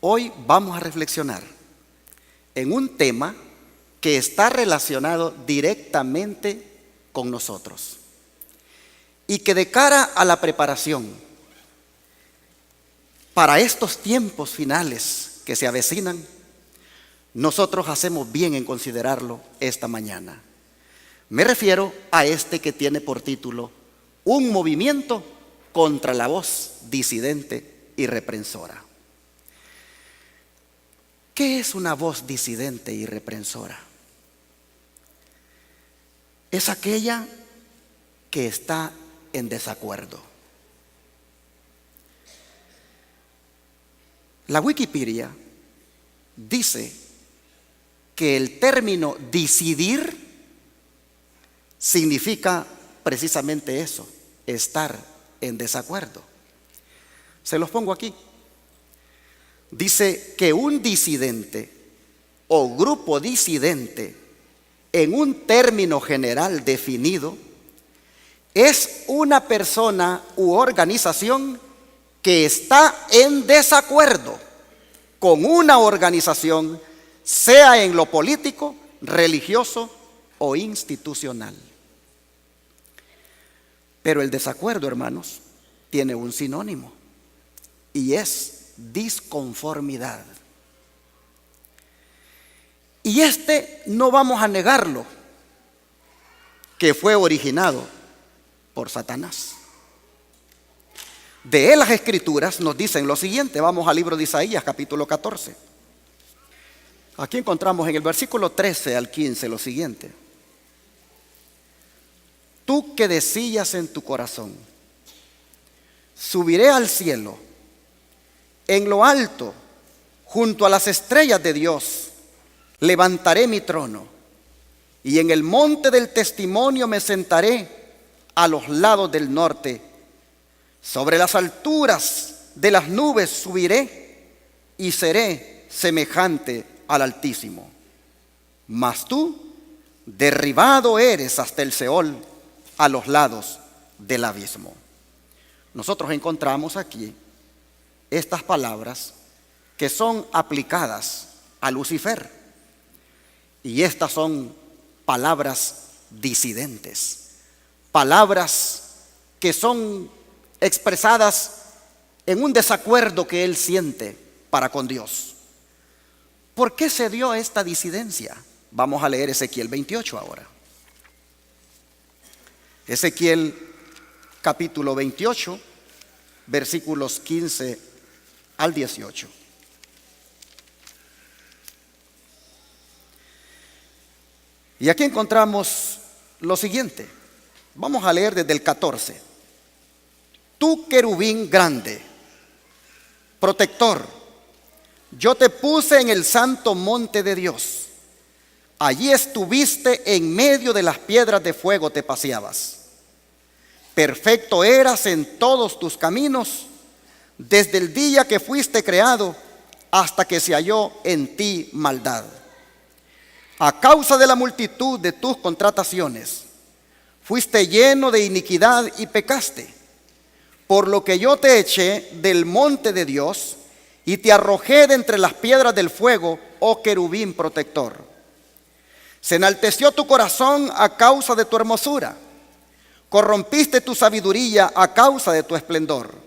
Hoy vamos a reflexionar en un tema que está relacionado directamente con nosotros y que de cara a la preparación para estos tiempos finales que se avecinan, nosotros hacemos bien en considerarlo esta mañana. Me refiero a este que tiene por título Un movimiento contra la voz disidente y reprensora. ¿Qué es una voz disidente y reprensora? Es aquella que está en desacuerdo. La Wikipedia dice que el término disidir significa precisamente eso, estar en desacuerdo. Se los pongo aquí. Dice que un disidente o grupo disidente, en un término general definido, es una persona u organización que está en desacuerdo con una organización, sea en lo político, religioso o institucional. Pero el desacuerdo, hermanos, tiene un sinónimo y es disconformidad. Y no vamos a negarlo, que fue originado por Satanás. De él las escrituras nos dicen lo siguiente. Vamos al libro de Isaías, capítulo 14. Aquí encontramos en el versículo 13 al 15 lo siguiente: Tú que decías en tu corazón, subiré al cielo, en lo alto, junto a las estrellas de Dios, levantaré mi trono, y en el monte del testimonio me sentaré a los lados del norte. Sobre las alturas de las nubes subiré y seré semejante al Altísimo. Mas tú, derribado eres hasta el Seol, a los lados del abismo. Nosotros encontramos aquí estas palabras que son aplicadas a Lucifer. Y estas son palabras disidentes, palabras que son expresadas en un desacuerdo que él siente para con Dios. ¿Por qué se dio esta disidencia? Vamos a leer Ezequiel 28 ahora. Ezequiel capítulo 28, versículos 15 al 18. Y aquí encontramos lo siguiente. Vamos a leer desde el 14. Tú, querubín grande, protector, yo te puse en el santo monte de Dios. Allí estuviste, en medio de las piedras de fuego te paseabas. Perfecto eras en todos tus caminos, desde el día que fuiste creado hasta que se halló en ti maldad. A causa de la multitud de tus contrataciones, fuiste lleno de iniquidad y pecaste. Por lo que yo te eché del monte de Dios y te arrojé de entre las piedras del fuego, oh querubín protector. Se enalteció tu corazón a causa de tu hermosura. Corrompiste tu sabiduría a causa de tu esplendor.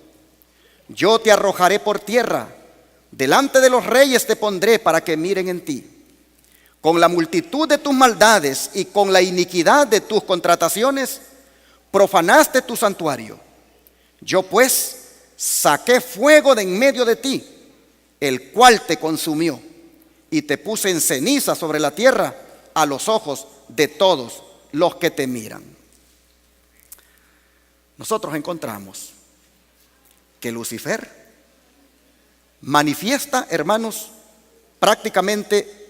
Yo te arrojaré por tierra. Delante de los reyes te pondré para que miren en ti. Con la multitud de tus maldades y con la iniquidad de tus contrataciones, profanaste tu santuario. Yo pues saqué fuego de en medio de ti, el cual te consumió, y te puse en ceniza sobre la tierra a los ojos de todos los que te miran. Nosotros encontramos que Lucifer manifiesta, hermanos, prácticamente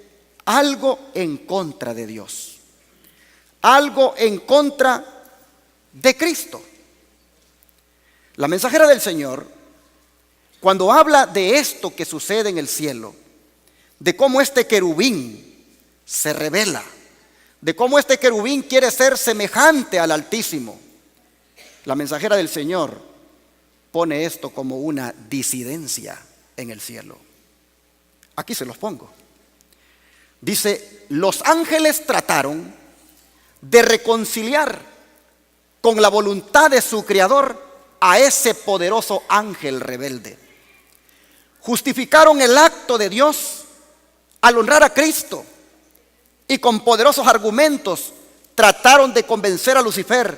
algo en contra de Dios, algo en contra de Cristo. La mensajera del Señor, cuando habla de esto que sucede en el cielo, de cómo este querubín se revela, de cómo este querubín quiere ser semejante al Altísimo, la mensajera del Señor pone esto como una disidencia en el cielo. Aquí se los pongo. Dice, los ángeles trataron de reconciliar con la voluntad de su Creador a ese poderoso ángel rebelde. Justificaron el acto de Dios al honrar a Cristo y con poderosos argumentos trataron de convencer a Lucifer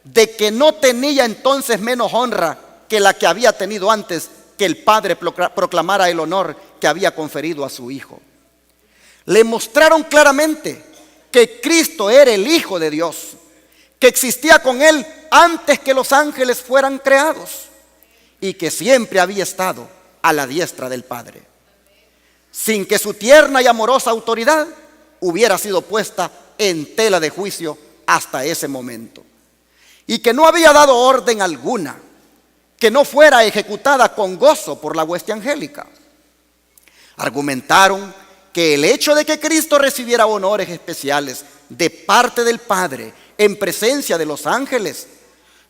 de que no tenía entonces menos honra que la que había tenido antes que el Padre proclamara el honor que había conferido a su Hijo. Le mostraron claramente que Cristo era el Hijo de Dios, que existía con Él antes que los ángeles fueran creados y que siempre había estado a la diestra del Padre, sin que su tierna y amorosa autoridad hubiera sido puesta en tela de juicio hasta ese momento, y que no había dado orden alguna que no fuera ejecutada con gozo por la hueste angélica. Argumentaron que el hecho de que Cristo recibiera honores especiales de parte del Padre en presencia de los ángeles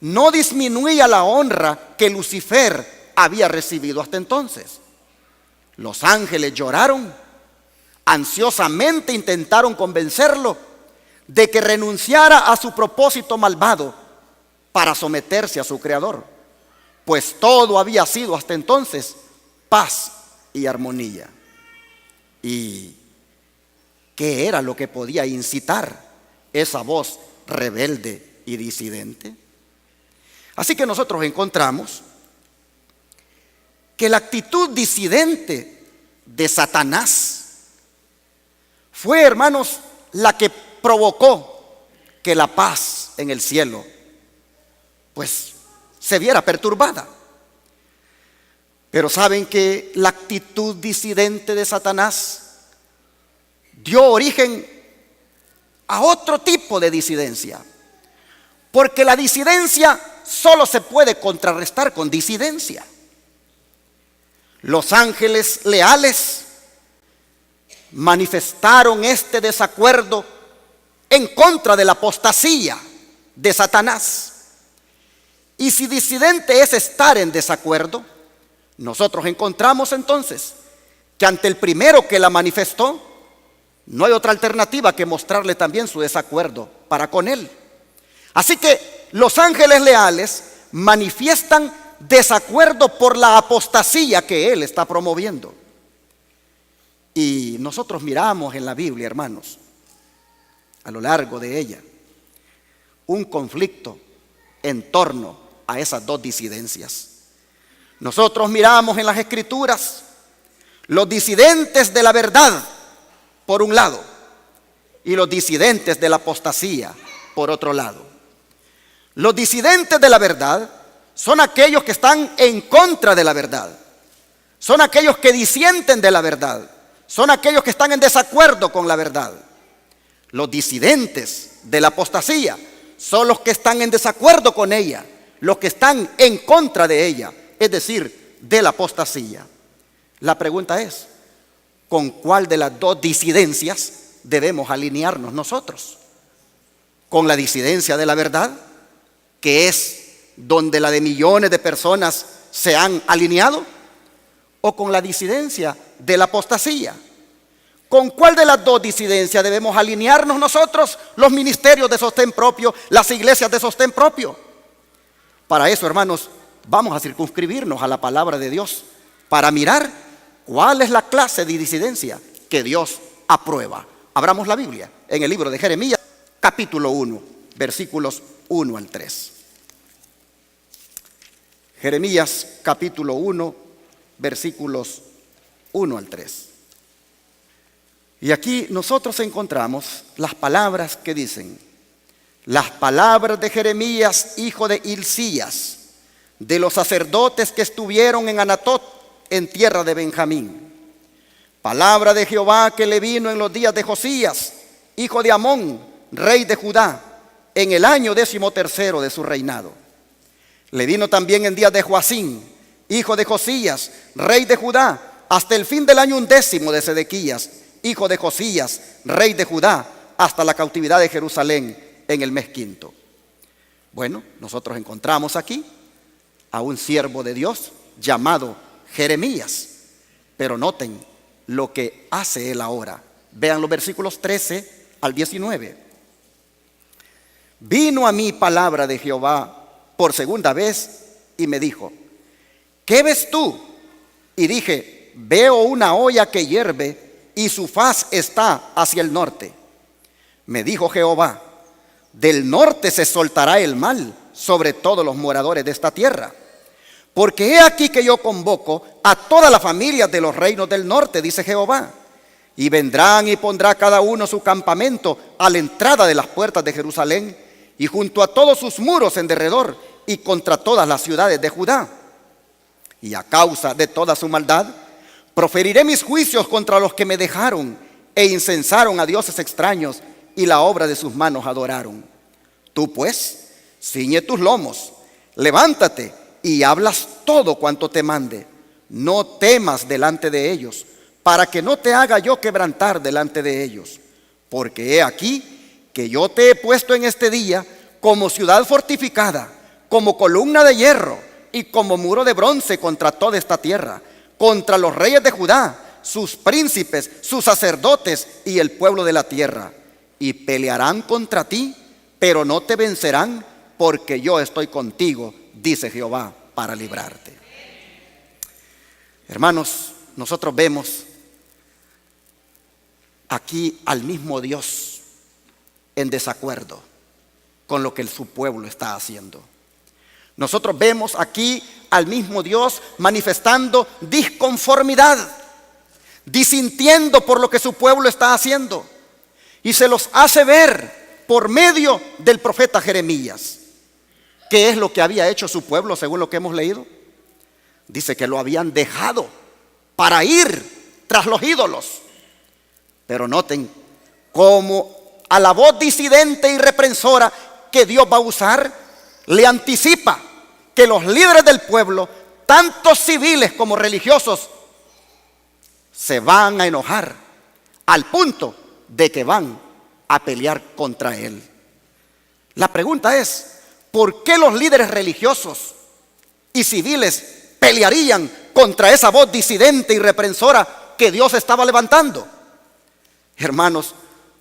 no disminuía la honra que Lucifer había recibido hasta entonces. Los ángeles lloraron, ansiosamente intentaron convencerlo de que renunciara a su propósito malvado para someterse a su Creador, pues todo había sido hasta entonces paz y armonía. ¿Y qué era lo que podía incitar esa voz rebelde y disidente? Así que nosotros encontramos que la actitud disidente de Satanás fue, hermanos, la que provocó que la paz en el cielo pues se viera perturbada. Pero saben que la actitud disidente de Satanás dio origen a otro tipo de disidencia, porque la disidencia solo se puede contrarrestar con disidencia. Los ángeles leales manifestaron este desacuerdo en contra de la apostasía de Satanás. Y si disidente es estar en desacuerdo, nosotros encontramos entonces que ante el primero que la manifestó, no hay otra alternativa que mostrarle también su desacuerdo para con él. Así que los ángeles leales manifiestan desacuerdo por la apostasía que él está promoviendo. Y nosotros miramos en la Biblia, hermanos, a lo largo de ella, un conflicto en torno a esas dos disidencias. Nosotros miramos en las Escrituras los disidentes de la verdad por un lado y los disidentes de la apostasía por otro lado. Los disidentes de la verdad son aquellos que están en contra de la verdad, son aquellos que disienten de la verdad, son aquellos que están en desacuerdo con la verdad. Los disidentes de la apostasía son los que están en desacuerdo con ella, los que están en contra de ella, es decir, de la apostasía. La pregunta es, ¿con cuál de las dos disidencias debemos alinearnos nosotros? ¿Con la disidencia de la verdad, que es donde la de millones de personas se han alineado? ¿O con la disidencia de la apostasía? ¿Con cuál de las dos disidencias debemos alinearnos nosotros, los ministerios de sostén propio, las iglesias de sostén propio? Para eso, hermanos, vamos a circunscribirnos a la palabra de Dios para mirar cuál es la clase de disidencia que Dios aprueba. Abramos la Biblia en el libro de Jeremías, capítulo 1, versículos 1 al 3. Jeremías, capítulo 1, versículos 1 al 3. Y aquí nosotros encontramos las palabras que dicen: las palabras de Jeremías, hijo de Hilcías, de los sacerdotes que estuvieron en Anatot, en tierra de Benjamín. Palabra de Jehová que le vino en los días de Josías, hijo de Amón, rey de Judá, en el año 13º de su reinado. Le vino también en días de Joacín, hijo de Josías, rey de Judá, hasta el fin del año 11 de Sedequías, hijo de Josías, rey de Judá, hasta la cautividad de Jerusalén en el mes 5. Bueno, nosotros encontramos aquí a un siervo de Dios llamado Jeremías, pero noten lo que hace él ahora. Vean los versículos 13 al 19. Vino a mí palabra de Jehová por segunda vez y me dijo: ¿qué ves tú? Y dije: veo una olla que hierve y su faz está hacia el norte. Me dijo Jehová: del norte se soltará el mal sobre todos los moradores de esta tierra. Porque he aquí que yo convoco a todas las familias de los reinos del norte, dice Jehová. Y vendrán y pondrá cada uno su campamento a la entrada de las puertas de Jerusalén y junto a todos sus muros en derredor y contra todas las ciudades de Judá. Y a causa de toda su maldad, proferiré mis juicios contra los que me dejaron e incensaron a dioses extraños y la obra de sus manos adoraron. Tú pues, ciñe tus lomos, levántate y hablas todo cuanto te mande. No temas delante de ellos, para que no te haga yo quebrantar delante de ellos. Porque he aquí que yo te he puesto en este día como ciudad fortificada, como columna de hierro y como muro de bronce contra toda esta tierra, contra los reyes de Judá, sus príncipes, sus sacerdotes y el pueblo de la tierra. Y pelearán contra ti, pero no te vencerán, porque yo estoy contigo, dice Jehová, para librarte. Hermanos, nosotros vemos aquí al mismo Dios en desacuerdo con lo que su pueblo está haciendo. Nosotros vemos aquí al mismo Dios manifestando disconformidad, disintiendo por lo que su pueblo está haciendo, y se los hace ver por medio del profeta Jeremías. ¿Qué es lo que había hecho su pueblo según lo que hemos leído? Dice que lo habían dejado para ir tras los ídolos. Pero noten cómo a la voz disidente y reprensora que Dios va a usar, le anticipa que los líderes del pueblo, tanto civiles como religiosos, se van a enojar al punto de que van a pelear contra él. La pregunta es: ¿por qué los líderes religiosos y civiles pelearían contra esa voz disidente y reprensora que Dios estaba levantando? Hermanos,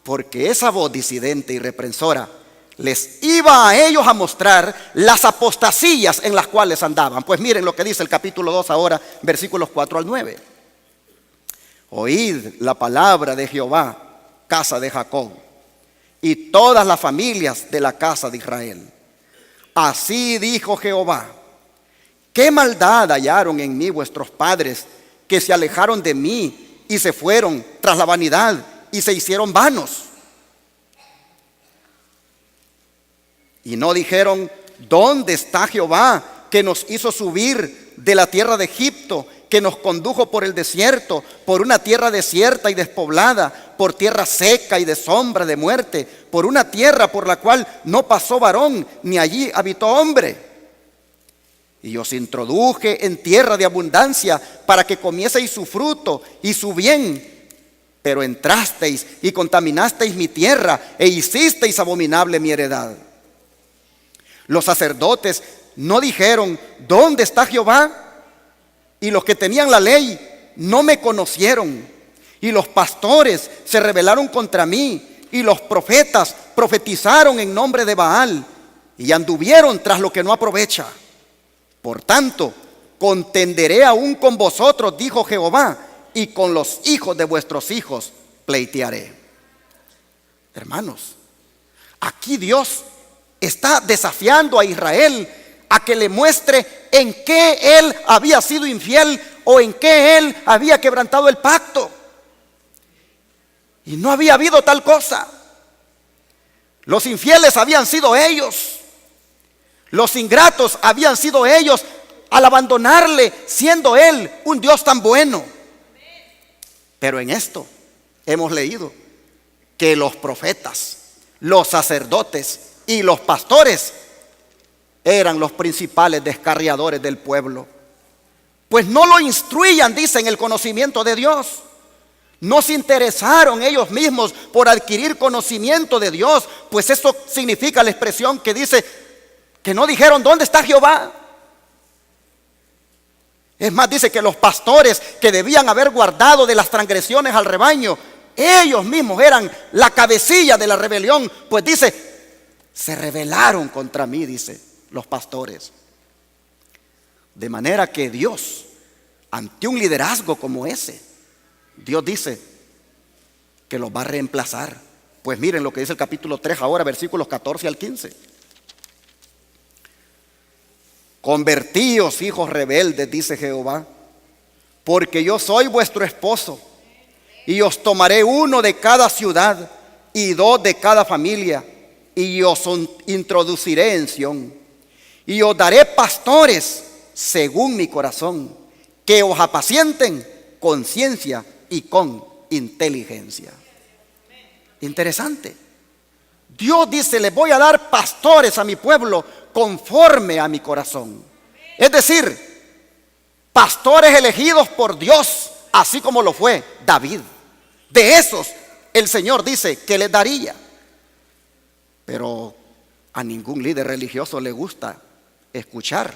porque esa voz disidente y reprensora les iba a ellos a mostrar las apostasías en las cuales andaban. Pues miren lo que dice el capítulo 2 ahora, versículos 4 al 9. Oíd la palabra de Jehová, casa de Jacob, y todas las familias de la casa de Israel. Así dijo Jehová: ¿qué maldad hallaron en mí vuestros padres, que se alejaron de mí y se fueron tras la vanidad y se hicieron vanos? Y no dijeron: ¿dónde está Jehová, que nos hizo subir de la tierra de Egipto, que nos condujo por el desierto, por una tierra desierta y despoblada, por tierra seca y de sombra de muerte, por una tierra por la cual no pasó varón, ni allí habitó hombre? Y os introduje en tierra de abundancia para que comieseis su fruto y su bien. Pero entrasteis y contaminasteis mi tierra e hicisteis abominable mi heredad. Los sacerdotes no dijeron: ¿dónde está Jehová? Y los que tenían la ley no me conocieron. Y los pastores se rebelaron contra mí. Y los profetas profetizaron en nombre de Baal. Y anduvieron tras lo que no aprovecha. Por tanto, contenderé aún con vosotros, dijo Jehová, y con los hijos de vuestros hijos pleitearé. Hermanos, aquí Dios está desafiando a Israel a que le muestre en qué él había sido infiel o en qué él había quebrantado el pacto. Y no había habido tal cosa. Los infieles habían sido ellos. Los ingratos habían sido ellos al abandonarle, siendo él un Dios tan bueno. Pero en esto hemos leído que los profetas, los sacerdotes y los pastores eran los principales descarriadores del pueblo. Pues no lo instruían, dice, en el conocimiento de Dios. No se interesaron ellos mismos por adquirir conocimiento de Dios. Pues eso significa la expresión que dice que no dijeron: ¿dónde está Jehová? Es más, dice que los pastores que debían haber guardado de las transgresiones al rebaño, ellos mismos eran la cabecilla de la rebelión. Pues dice, se rebelaron contra mí, dice los pastores. De manera que Dios, ante un liderazgo como ese, Dios dice que los va a reemplazar. Pues miren lo que dice el capítulo 3 ahora, versículos 14 al 15. Convertíos, hijos rebeldes, dice Jehová, porque yo soy vuestro esposo, y os tomaré uno de cada ciudad y dos de cada familia, y os introduciré en Sión, y os daré pastores según mi corazón, que os apacienten con ciencia y con inteligencia. Interesante. Dios dice, les voy a dar pastores a mi pueblo conforme a mi corazón. Es decir, pastores elegidos por Dios, así como lo fue David. De esos el Señor dice que les daría. Pero a ningún líder religioso le gusta escuchar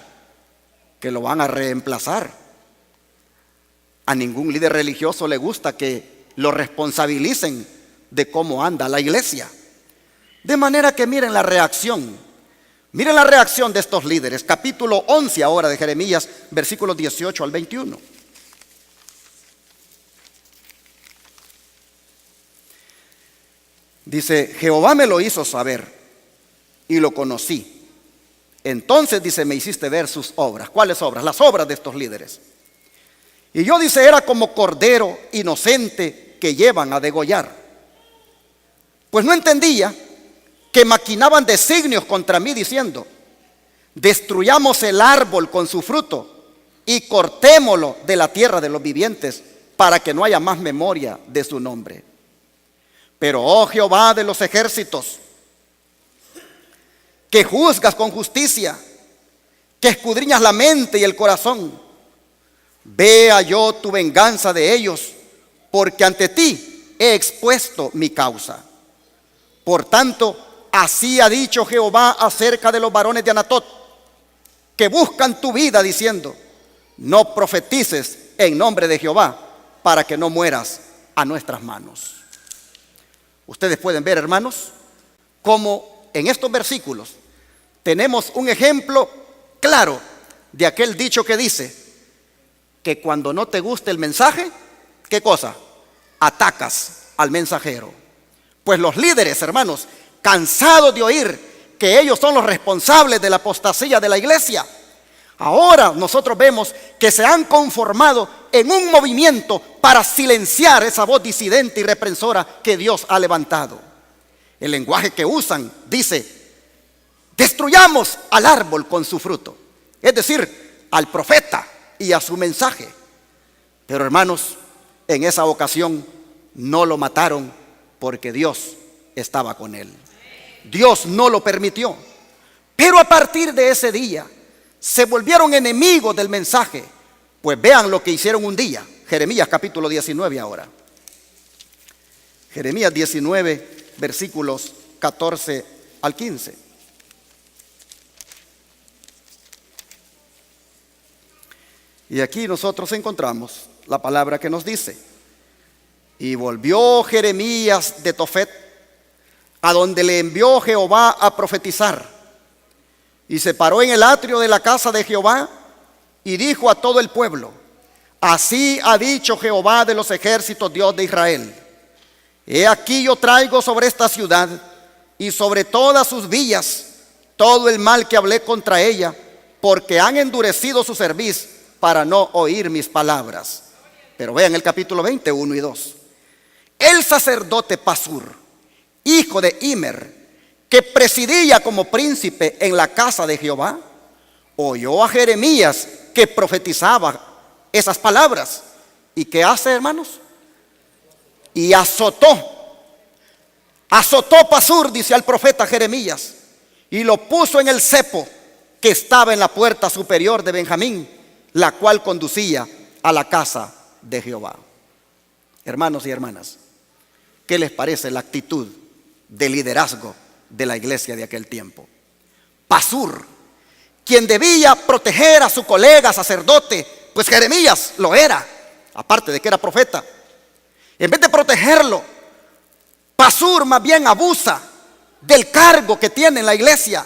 que lo van a reemplazar. A ningún líder religioso le gusta que lo responsabilicen de cómo anda la iglesia. De manera que miren la reacción. Miren la reacción de estos líderes. Capítulo 11 ahora de Jeremías, versículos 18 al 21. Dice, Jehová me lo hizo saber y lo conocí. Entonces, dice, me hiciste ver sus obras. ¿Cuáles obras? Las obras de estos líderes. Y yo, dice, era como cordero inocente que llevan a degollar. Pues no entendía que maquinaban designios contra mí diciendo, destruyamos el árbol con su fruto y cortémoslo de la tierra de los vivientes para que no haya más memoria de su nombre. Pero, oh Jehová de los ejércitos, que juzgas con justicia, que escudriñas la mente y el corazón, vea yo tu venganza de ellos, porque ante ti he expuesto mi causa. Por tanto, así ha dicho Jehová acerca de los varones de Anatot, que buscan tu vida diciendo, no profetices en nombre de Jehová, para que no mueras a nuestras manos. Ustedes pueden ver, hermanos, cómo en estos versículos tenemos un ejemplo claro de aquel dicho que dice que cuando no te gusta el mensaje, ¿qué cosa? Atacas al mensajero. Pues los líderes, hermanos, cansados de oír que ellos son los responsables de la apostasía de la iglesia, ahora nosotros vemos que se han conformado en un movimiento para silenciar esa voz disidente y reprensora que Dios ha levantado. El lenguaje que usan dice, destruyamos al árbol con su fruto, es decir, al profeta y a su mensaje. Pero, hermanos, en esa ocasión no lo mataron porque Dios estaba con él. Dios no lo permitió. Pero a partir de ese día se volvieron enemigos del mensaje. Pues vean lo que hicieron un día. Jeremías capítulo 19 ahora. Jeremías 19 versículos 14 al 15. Y aquí nosotros encontramos la palabra que nos dice: y volvió Jeremías de Tofet, a donde le envió Jehová a profetizar, y se paró en el atrio de la casa de Jehová y dijo a todo el pueblo: así ha dicho Jehová de los ejércitos, Dios de Israel: he aquí yo traigo sobre esta ciudad y sobre todas sus villas todo el mal que hablé contra ella, porque han endurecido su cerviz para no oír mis palabras. Pero vean el capítulo 20, 1 y 2. El sacerdote Pasur, hijo de Immer, que presidía como príncipe en la casa de Jehová, oyó a Jeremías que profetizaba esas palabras. ¿Y qué hace, hermanos? Y azotó Pasur, dice al profeta Jeremías, y lo puso en el cepo que estaba en la puerta superior de Benjamín, la cual conducía a la casa de Jehová. Hermanos y hermanas, ¿qué les parece la actitud de liderazgo de la iglesia de aquel tiempo? Pasur, quien debía proteger a su colega sacerdote pues Jeremías lo era, aparte de que era profeta. En vez de protegerlo, Pasur más bien abusa del cargo que tiene en la iglesia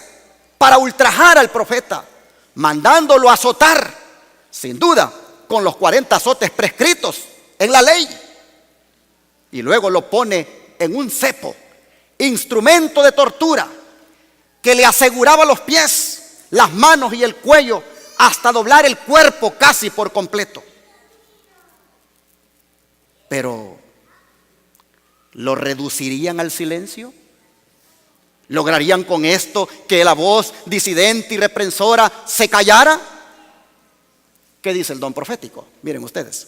para ultrajar al profeta, mandándolo a azotar, sin duda, con los 40 azotes prescritos en la ley. Y luego lo pone en un cepo, instrumento de tortura, que le aseguraba los pies, las manos y el cuello, hasta doblar el cuerpo casi por completo. Pero ¿lo reducirían al silencio? ¿Lograrían con esto que la voz disidente y reprensora se callara? ¿Qué dice el don profético? Miren ustedes,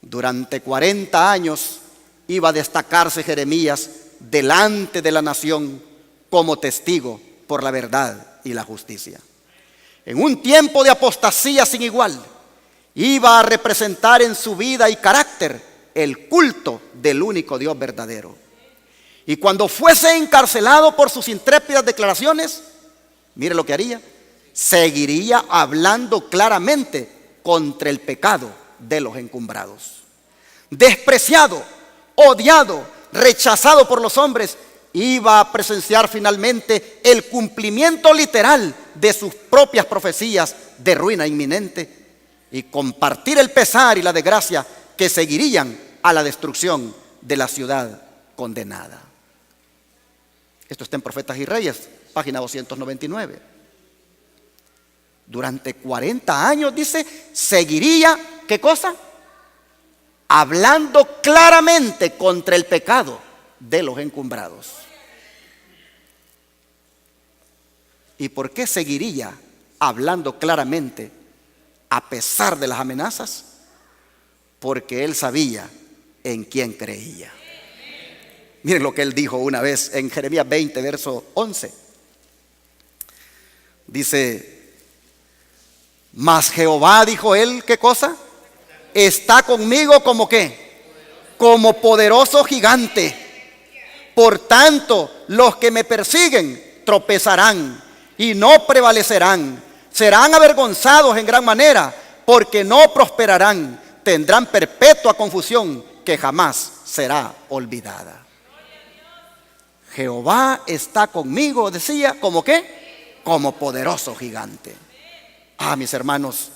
durante 40 años iba a destacarse Jeremías delante de la nación como testigo por la verdad y la justicia. En un tiempo de apostasía sin igual, iba a representar en su vida y carácter el culto del único Dios verdadero. Y cuando fuese encarcelado por sus intrépidas declaraciones, mire lo que haría: seguiría hablando claramente contra el pecado de los encumbrados. Despreciado, odiado, rechazado por los hombres, iba a presenciar finalmente el cumplimiento literal de sus propias profecías de ruina inminente y compartir el pesar y la desgracia que seguirían a la destrucción de la ciudad condenada. Esto está en Profetas y Reyes, página 299. Durante 40 años, dice, seguiría, ¿qué cosa? Hablando claramente contra el pecado de los encumbrados. ¿Y por qué seguiría hablando claramente a pesar de las amenazas? Porque él sabía en quién creía. Miren lo que él dijo una vez en Jeremías 20, verso 11. Dice: mas Jehová, dijo él, ¿qué cosa? Está conmigo como ¿qué? Como poderoso gigante. Por tanto, los que me persiguen tropezarán y no prevalecerán. Serán avergonzados en gran manera, porque no prosperarán. Tendrán perpetua confusión que jamás será olvidada. Jehová está conmigo, decía, ¿como qué? Como poderoso gigante. Mis hermanos,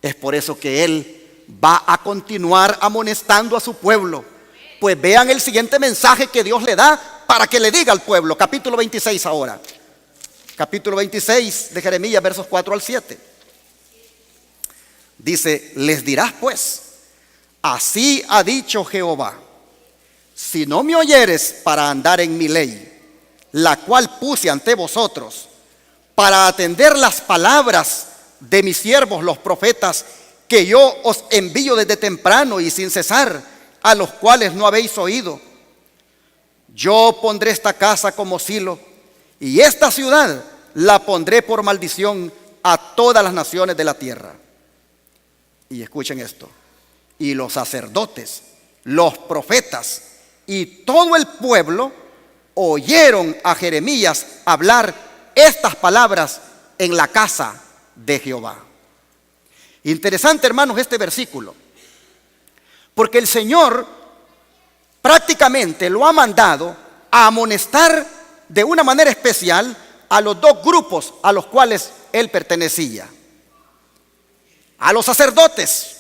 es por eso que él va a continuar amonestando a su pueblo. Pues vean el siguiente mensaje que Dios le da para que le diga al pueblo. Capítulo 26 ahora. Capítulo 26 de Jeremías, versos 4 al 7. Dice: les dirás pues, así ha dicho Jehová: si no me oyeres para andar en mi ley, la cual puse ante vosotros, para atender las palabras de mis siervos los profetas, que yo os envío desde temprano y sin cesar, a los cuales no habéis oído, yo pondré esta casa como silo, y esta ciudad la pondré por maldición a todas las naciones de la tierra. Y escuchen esto: y los sacerdotes, los profetas y todo el pueblo oyeron a Jeremías hablar estas palabras en la casa de Jehová. Interesante, hermanos, este versículo, porque el Señor prácticamente lo ha mandado a amonestar de una manera especial a los dos grupos a los cuales él pertenecía. A los sacerdotes,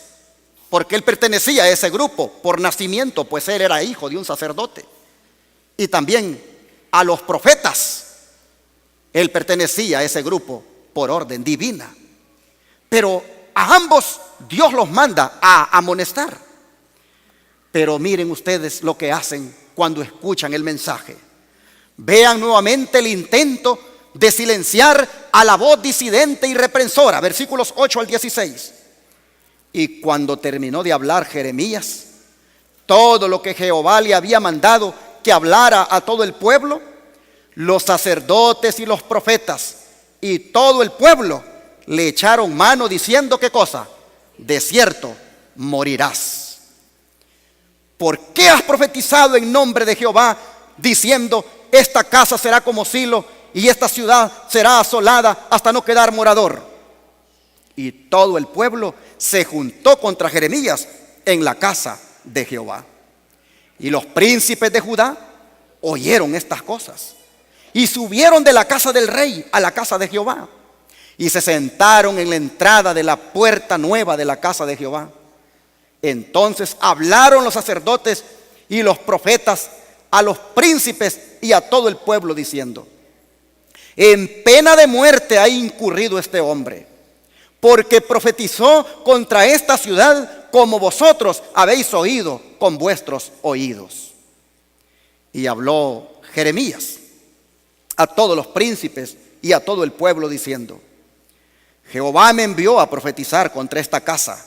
porque él pertenecía a ese grupo por nacimiento, pues él era hijo de un sacerdote. Y también a los profetas, él pertenecía a ese grupo por orden divina. Pero a ambos Dios los manda a amonestar. Pero miren ustedes lo que hacen cuando escuchan el mensaje. Vean nuevamente el intento de silenciar a la voz disidente y reprensora, versículos 8 al 16. Y cuando terminó de hablar Jeremías todo lo que Jehová le había mandado que hablara a todo el pueblo, los sacerdotes y los profetas y todo el pueblo le echaron mano diciendo, ¿qué cosa? De cierto morirás. ¿Por qué has profetizado en nombre de Jehová diciendo, esta casa será como silo y esta ciudad será asolada hasta no quedar morador? Y todo el pueblo se juntó contra Jeremías en la casa de Jehová. Y los príncipes de Judá oyeron estas cosas y subieron de la casa del rey a la casa de Jehová y se sentaron en la entrada de la puerta nueva de la casa de Jehová. Entonces hablaron los sacerdotes y los profetas a los príncipes y a todo el pueblo diciendo: en pena de muerte ha incurrido este hombre, porque profetizó contra esta ciudad como vosotros habéis oído con vuestros oídos. Y habló Jeremías a todos los príncipes y a todo el pueblo diciendo: Jehová me envió a profetizar contra esta casa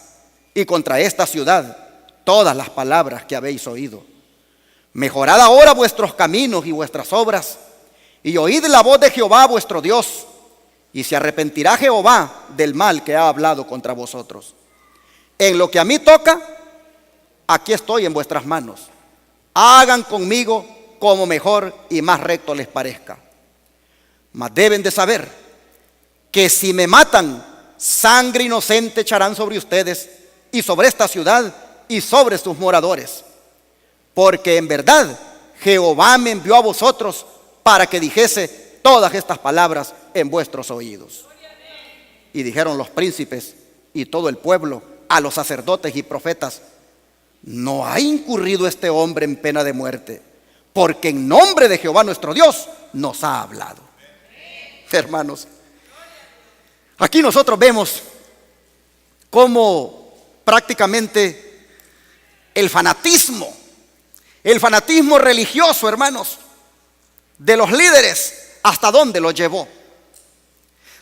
y contra esta ciudad todas las palabras que habéis oído. Mejorad ahora vuestros caminos y vuestras obras, y oíd la voz de Jehová vuestro Dios, y se arrepentirá Jehová del mal que ha hablado contra vosotros. En lo que a mí toca, aquí estoy en vuestras manos. Hagan conmigo como mejor y más recto les parezca. Mas deben de saber que si me matan, sangre inocente echarán sobre ustedes y sobre esta ciudad y sobre sus moradores. Porque en verdad Jehová me envió a vosotros para que dijese todas estas palabras en vuestros oídos. Y dijeron los príncipes y todo el pueblo a los sacerdotes y profetas: no ha incurrido este hombre en pena de muerte, porque en nombre de Jehová nuestro Dios nos ha hablado. Hermanos, aquí nosotros vemos cómo prácticamente el fanatismo religioso, hermanos, de los líderes, hasta dónde lo llevó.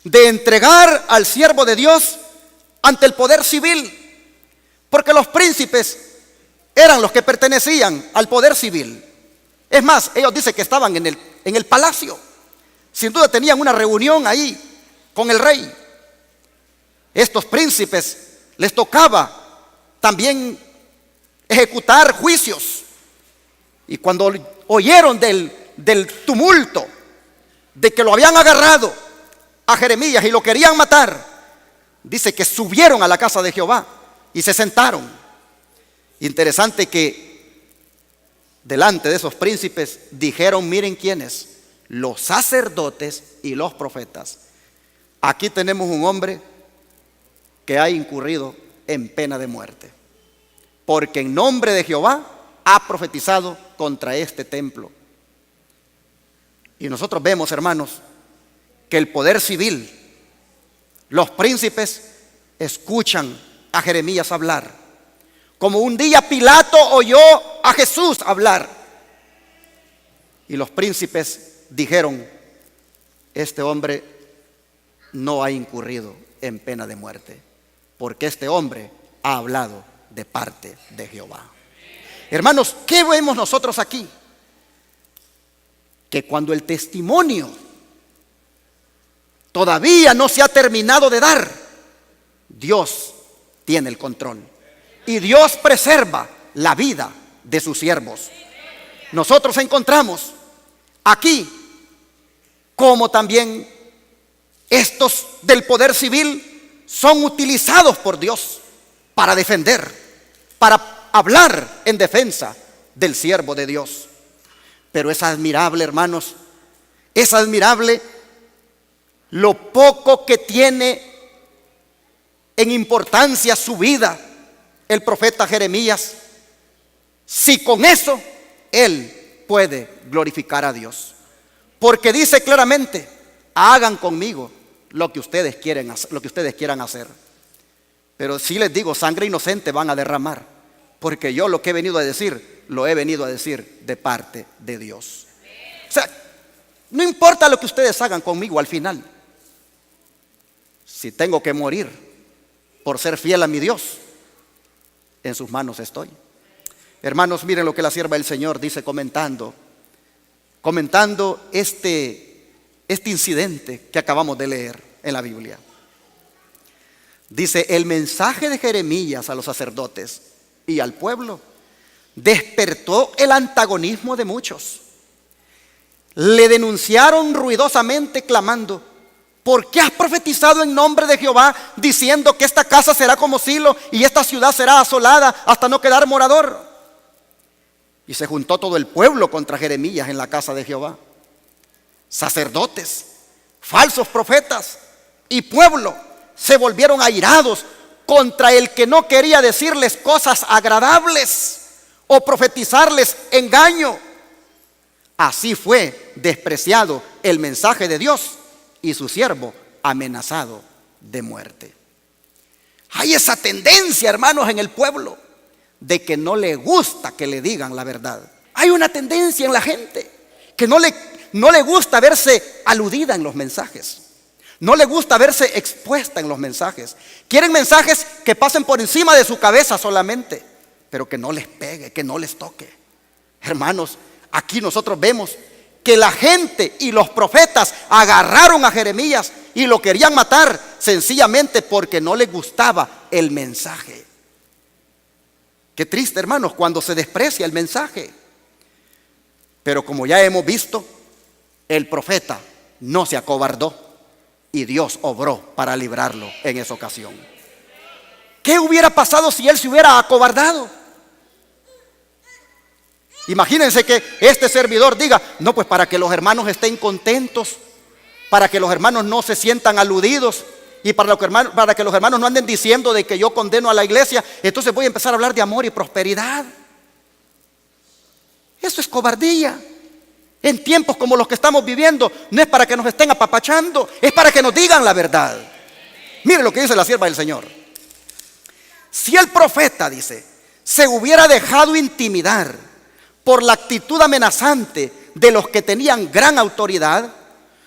De entregar al siervo de Dios ante el poder civil, porque los príncipes eran los que pertenecían al poder civil. Es más, ellos dicen que estaban en el palacio. Sin duda tenían una reunión ahí con el rey. Estos príncipes les tocaba también ejecutar juicios. Y cuando oyeron del tumulto, de que lo habían agarrado a Jeremías y lo querían matar, dice que subieron a la casa de Jehová y se sentaron. Interesante que delante de esos príncipes dijeron: miren quiénes, los sacerdotes y los profetas. Aquí tenemos un hombre que ha incurrido en pena de muerte, porque en nombre de Jehová ha profetizado contra este templo. Y nosotros vemos, hermanos, que el poder civil, los príncipes, escuchan a Jeremías hablar, como un día Pilato oyó a Jesús hablar. Y los príncipes dijeron: este hombre no ha incurrido en pena de muerte, porque este hombre ha hablado de parte de Jehová. Hermanos, ¿qué vemos nosotros aquí? Que cuando el testimonio todavía no se ha terminado de dar, Dios tiene el control y Dios preserva la vida de sus siervos. Nosotros encontramos aquí como también estos del poder civil son utilizados por Dios para defender, para hablar en defensa del siervo de Dios. Pero es admirable, hermanos, es admirable lo poco que tiene en importancia su vida el profeta Jeremías, si con eso él puede glorificar a Dios. Porque dice claramente: hagan conmigo lo que ustedes quieran hacer. Pero si les digo, sangre inocente van a derramar, porque yo lo que he venido a decir, lo he venido a decir de parte de Dios. O sea, no importa lo que ustedes hagan conmigo al final. Si tengo que morir por ser fiel a mi Dios, en sus manos estoy. Hermanos, miren lo que la sierva del Señor dice comentando este incidente que acabamos de leer en la Biblia. Dice: el mensaje de Jeremías a los sacerdotes y al pueblo despertó el antagonismo de muchos. Le denunciaron ruidosamente clamando: ¿Por qué has profetizado en nombre de Jehová diciendo que esta casa será como Silo y esta ciudad será asolada hasta no quedar morador? Y se juntó todo el pueblo contra Jeremías en la casa de Jehová. Sacerdotes, falsos profetas y pueblo se volvieron airados contra el que no quería decirles cosas agradables o profetizarles engaño. Así fue despreciado el mensaje de Dios y su siervo amenazado de muerte. Hay esa tendencia, hermanos, en el pueblo de que no le gusta que le digan la verdad. Hay una tendencia en la gente que no le gusta verse aludida en los mensajes. No le gusta verse expuesta en los mensajes. Quieren mensajes que pasen por encima de su cabeza solamente, pero que no les pegue, que no les toque. Hermanos, aquí nosotros vemos que la gente y los profetas agarraron a Jeremías y lo querían matar sencillamente porque no les gustaba el mensaje. Qué triste, hermanos, cuando se desprecia el mensaje. Pero como ya hemos visto, el profeta no se acobardó y Dios obró para librarlo en esa ocasión. ¿Qué hubiera pasado si él se hubiera acobardado? Imagínense que este servidor diga: no, pues para que los hermanos estén contentos, para que los hermanos no se sientan aludidos y para que los hermanos no anden diciendo de que yo condeno a la iglesia, entonces voy a empezar a hablar de amor y prosperidad. Eso es cobardía. En tiempos como los que estamos viviendo, no es para que nos estén apapachando, es para que nos digan la verdad. Mire lo que dice la sierva del Señor. Si el profeta, dice, se hubiera dejado intimidar por la actitud amenazante de los que tenían gran autoridad,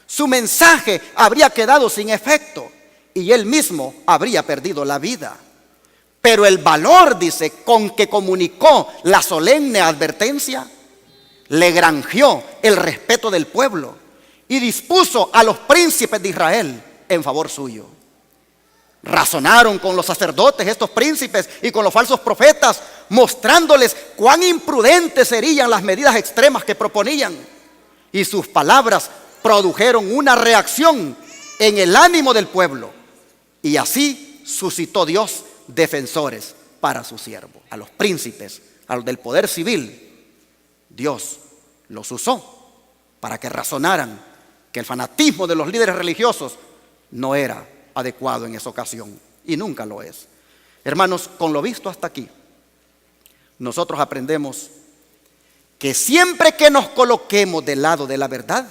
su mensaje habría quedado sin efecto y él mismo habría perdido la vida. Pero el valor, dice, con que comunicó la solemne advertencia, le granjeó el respeto del pueblo y dispuso a los príncipes de Israel en favor suyo. Razonaron con los sacerdotes estos príncipes y con los falsos profetas, mostrándoles cuán imprudentes serían las medidas extremas que proponían. Y sus palabras produjeron una reacción en el ánimo del pueblo. Y así suscitó Dios defensores para su siervo. A los príncipes, a los del poder civil, Dios los usó para que razonaran que el fanatismo de los líderes religiosos no era adecuado en esa ocasión, y nunca lo es. Hermanos, con lo visto hasta aquí, nosotros aprendemos que siempre que nos coloquemos del lado de la verdad,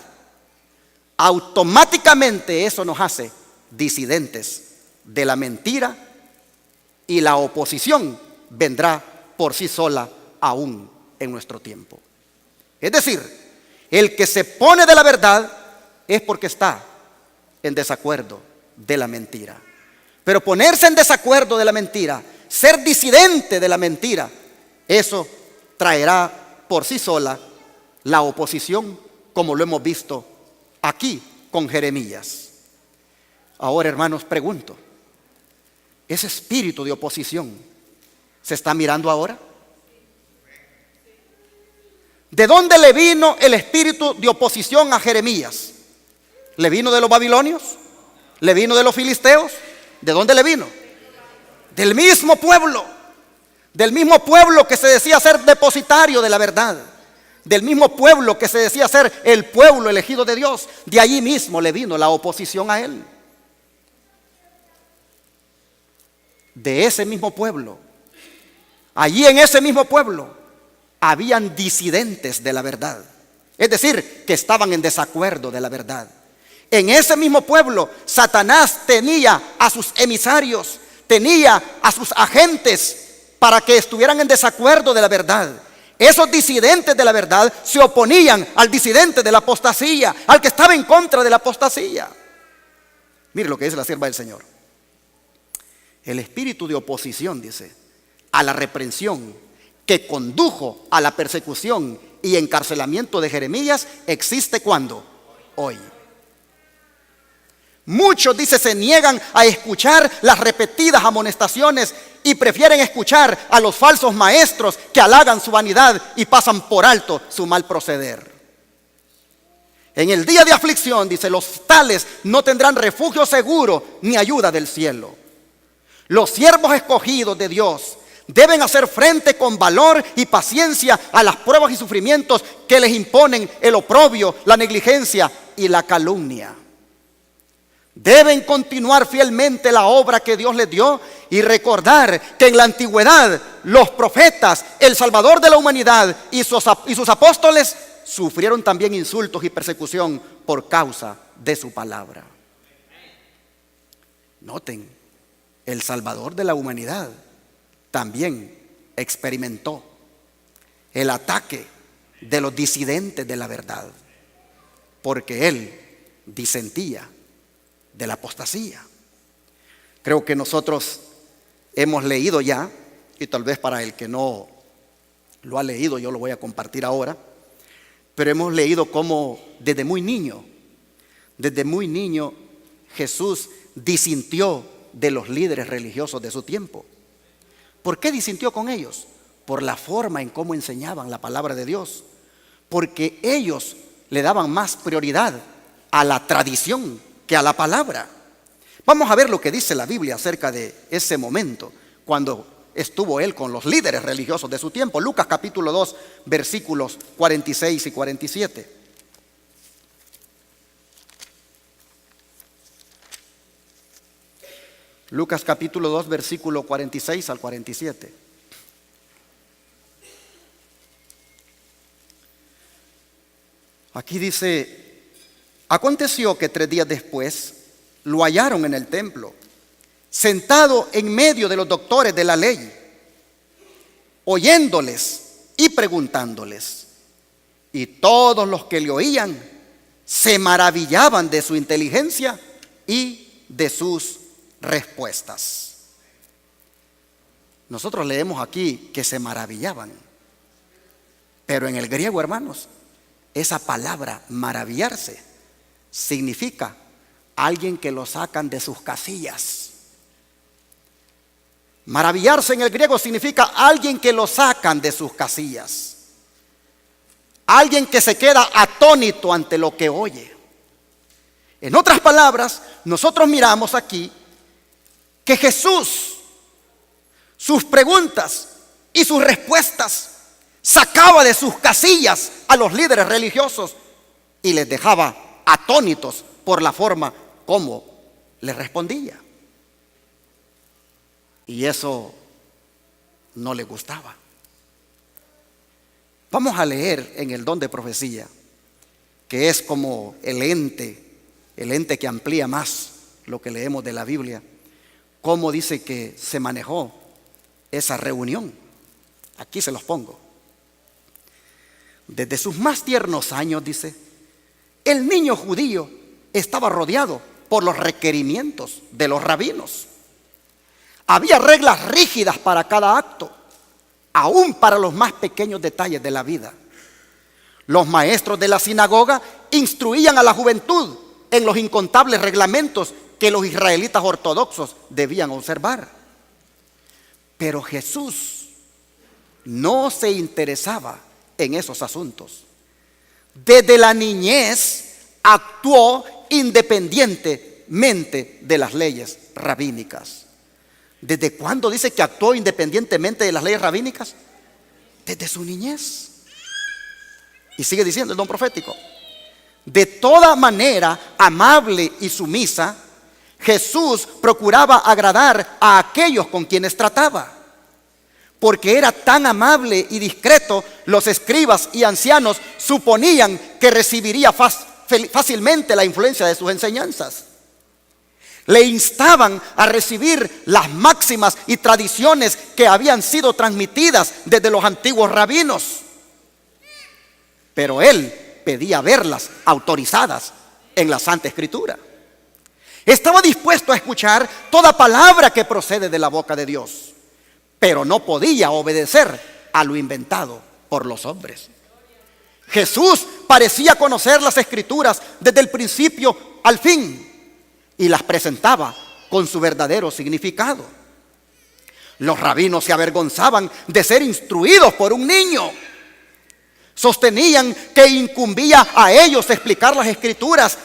automáticamente eso nos hace disidentes de la mentira, y la oposición vendrá por sí sola aún en nuestro tiempo. Es decir, el que se pone de la verdad es porque está en desacuerdo de la mentira. Pero ponerse en desacuerdo de la mentira, ser disidente de la mentira, eso traerá por sí sola la oposición, como lo hemos visto aquí con Jeremías. Ahora, hermanos, pregunto, ¿ese espíritu de oposición se está mirando ahora? ¿De dónde le vino el espíritu de oposición a Jeremías? ¿Le vino de los babilonios? ¿Le vino de los filisteos? ¿De dónde le vino? Del mismo pueblo. Del mismo pueblo que se decía ser depositario de la verdad. Del mismo pueblo que se decía ser el pueblo elegido de Dios. De allí mismo le vino la oposición a él. De ese mismo pueblo. Allí en ese mismo pueblo habían disidentes de la verdad, es decir, que estaban en desacuerdo de la verdad. En ese mismo pueblo, Satanás tenía a sus emisarios, tenía a sus agentes para que estuvieran en desacuerdo de la verdad. Esos disidentes de la verdad se oponían al disidente de la apostasía, al que estaba en contra de la apostasía. Mire lo que dice la sierva del Señor. El espíritu de oposición, dice, a la reprensión que condujo a la persecución y encarcelamiento de Jeremías existe ¿cuándo? Hoy. Muchos, dice, se niegan a escuchar las repetidas amonestaciones y prefieren escuchar a los falsos maestros que halagan su vanidad y pasan por alto su mal proceder. En el día de aflicción, dice, los tales no tendrán refugio seguro ni ayuda del cielo. Los siervos escogidos de Dios deben hacer frente con valor y paciencia a las pruebas y sufrimientos que les imponen el oprobio, la negligencia y la calumnia. Deben continuar fielmente la obra que Dios les dio y recordar que en la antigüedad los profetas, el Salvador de la humanidad y sus apóstoles sufrieron también insultos y persecución por causa de su palabra. Noten, el Salvador de la humanidad también experimentó el ataque de los disidentes de la verdad, porque él disentía de la apostasía. Creo que nosotros hemos leído ya, y tal vez para el que no lo ha leído yo lo voy a compartir ahora, pero hemos leído cómo desde muy niño Jesús disintió de los líderes religiosos de su tiempo. ¿Por qué disintió con ellos? Por la forma en cómo enseñaban la palabra de Dios, porque ellos le daban más prioridad a la tradición que a la palabra. Vamos a ver lo que dice la Biblia acerca de ese momento cuando estuvo él con los líderes religiosos de su tiempo. Lucas capítulo 2 versículos 46 y 47. Lucas capítulo 2 versículo 46 al 47. Aquí dice: aconteció que 3 días después lo hallaron en el templo, sentado en medio de los doctores de la ley, oyéndoles y preguntándoles. Y todos los que le oían se maravillaban de su inteligencia y de sus respuestas. Nosotros leemos aquí que se maravillaban, pero en el griego, hermanos, esa palabra maravillarse significa alguien que lo sacan de sus casillas. Maravillarse en el griego significa alguien que lo sacan de sus casillas, alguien que se queda atónito ante lo que oye. En otras palabras, nosotros miramos aquí que Jesús, sus preguntas y sus respuestas, sacaba de sus casillas a los líderes religiosos y les dejaba atónitos por la forma como les respondía. Y eso no les gustaba. Vamos a leer en el don de profecía, que es como el ente que amplía más lo que leemos de la Biblia, cómo dice que se manejó esa reunión. Aquí se los pongo. Desde sus más tiernos años, dice, el niño judío estaba rodeado por los requerimientos de los rabinos. Había reglas rígidas para cada acto, aún para los más pequeños detalles de la vida. Los maestros de la sinagoga instruían a la juventud en los incontables reglamentos que los israelitas ortodoxos debían observar. Pero Jesús no se interesaba en esos asuntos. Desde la niñez actuó independientemente de las leyes rabínicas. ¿Desde cuándo dice que actuó independientemente de las leyes rabínicas? Desde su niñez. Y sigue diciendo el don profético: de toda manera amable y sumisa, Jesús procuraba agradar a aquellos con quienes trataba. Porque era tan amable y discreto, los escribas y ancianos suponían que recibiría fácilmente la influencia de sus enseñanzas. Le instaban a recibir las máximas y tradiciones que habían sido transmitidas desde los antiguos rabinos. Pero él pedía verlas autorizadas en la Santa Escritura. Estaba dispuesto a escuchar toda palabra que procede de la boca de Dios, pero no podía obedecer a lo inventado por los hombres. Jesús parecía conocer las Escrituras desde el principio al fin y las presentaba con su verdadero significado. Los rabinos se avergonzaban de ser instruidos por un niño. Sostenían que incumbía a ellos explicar las escrituras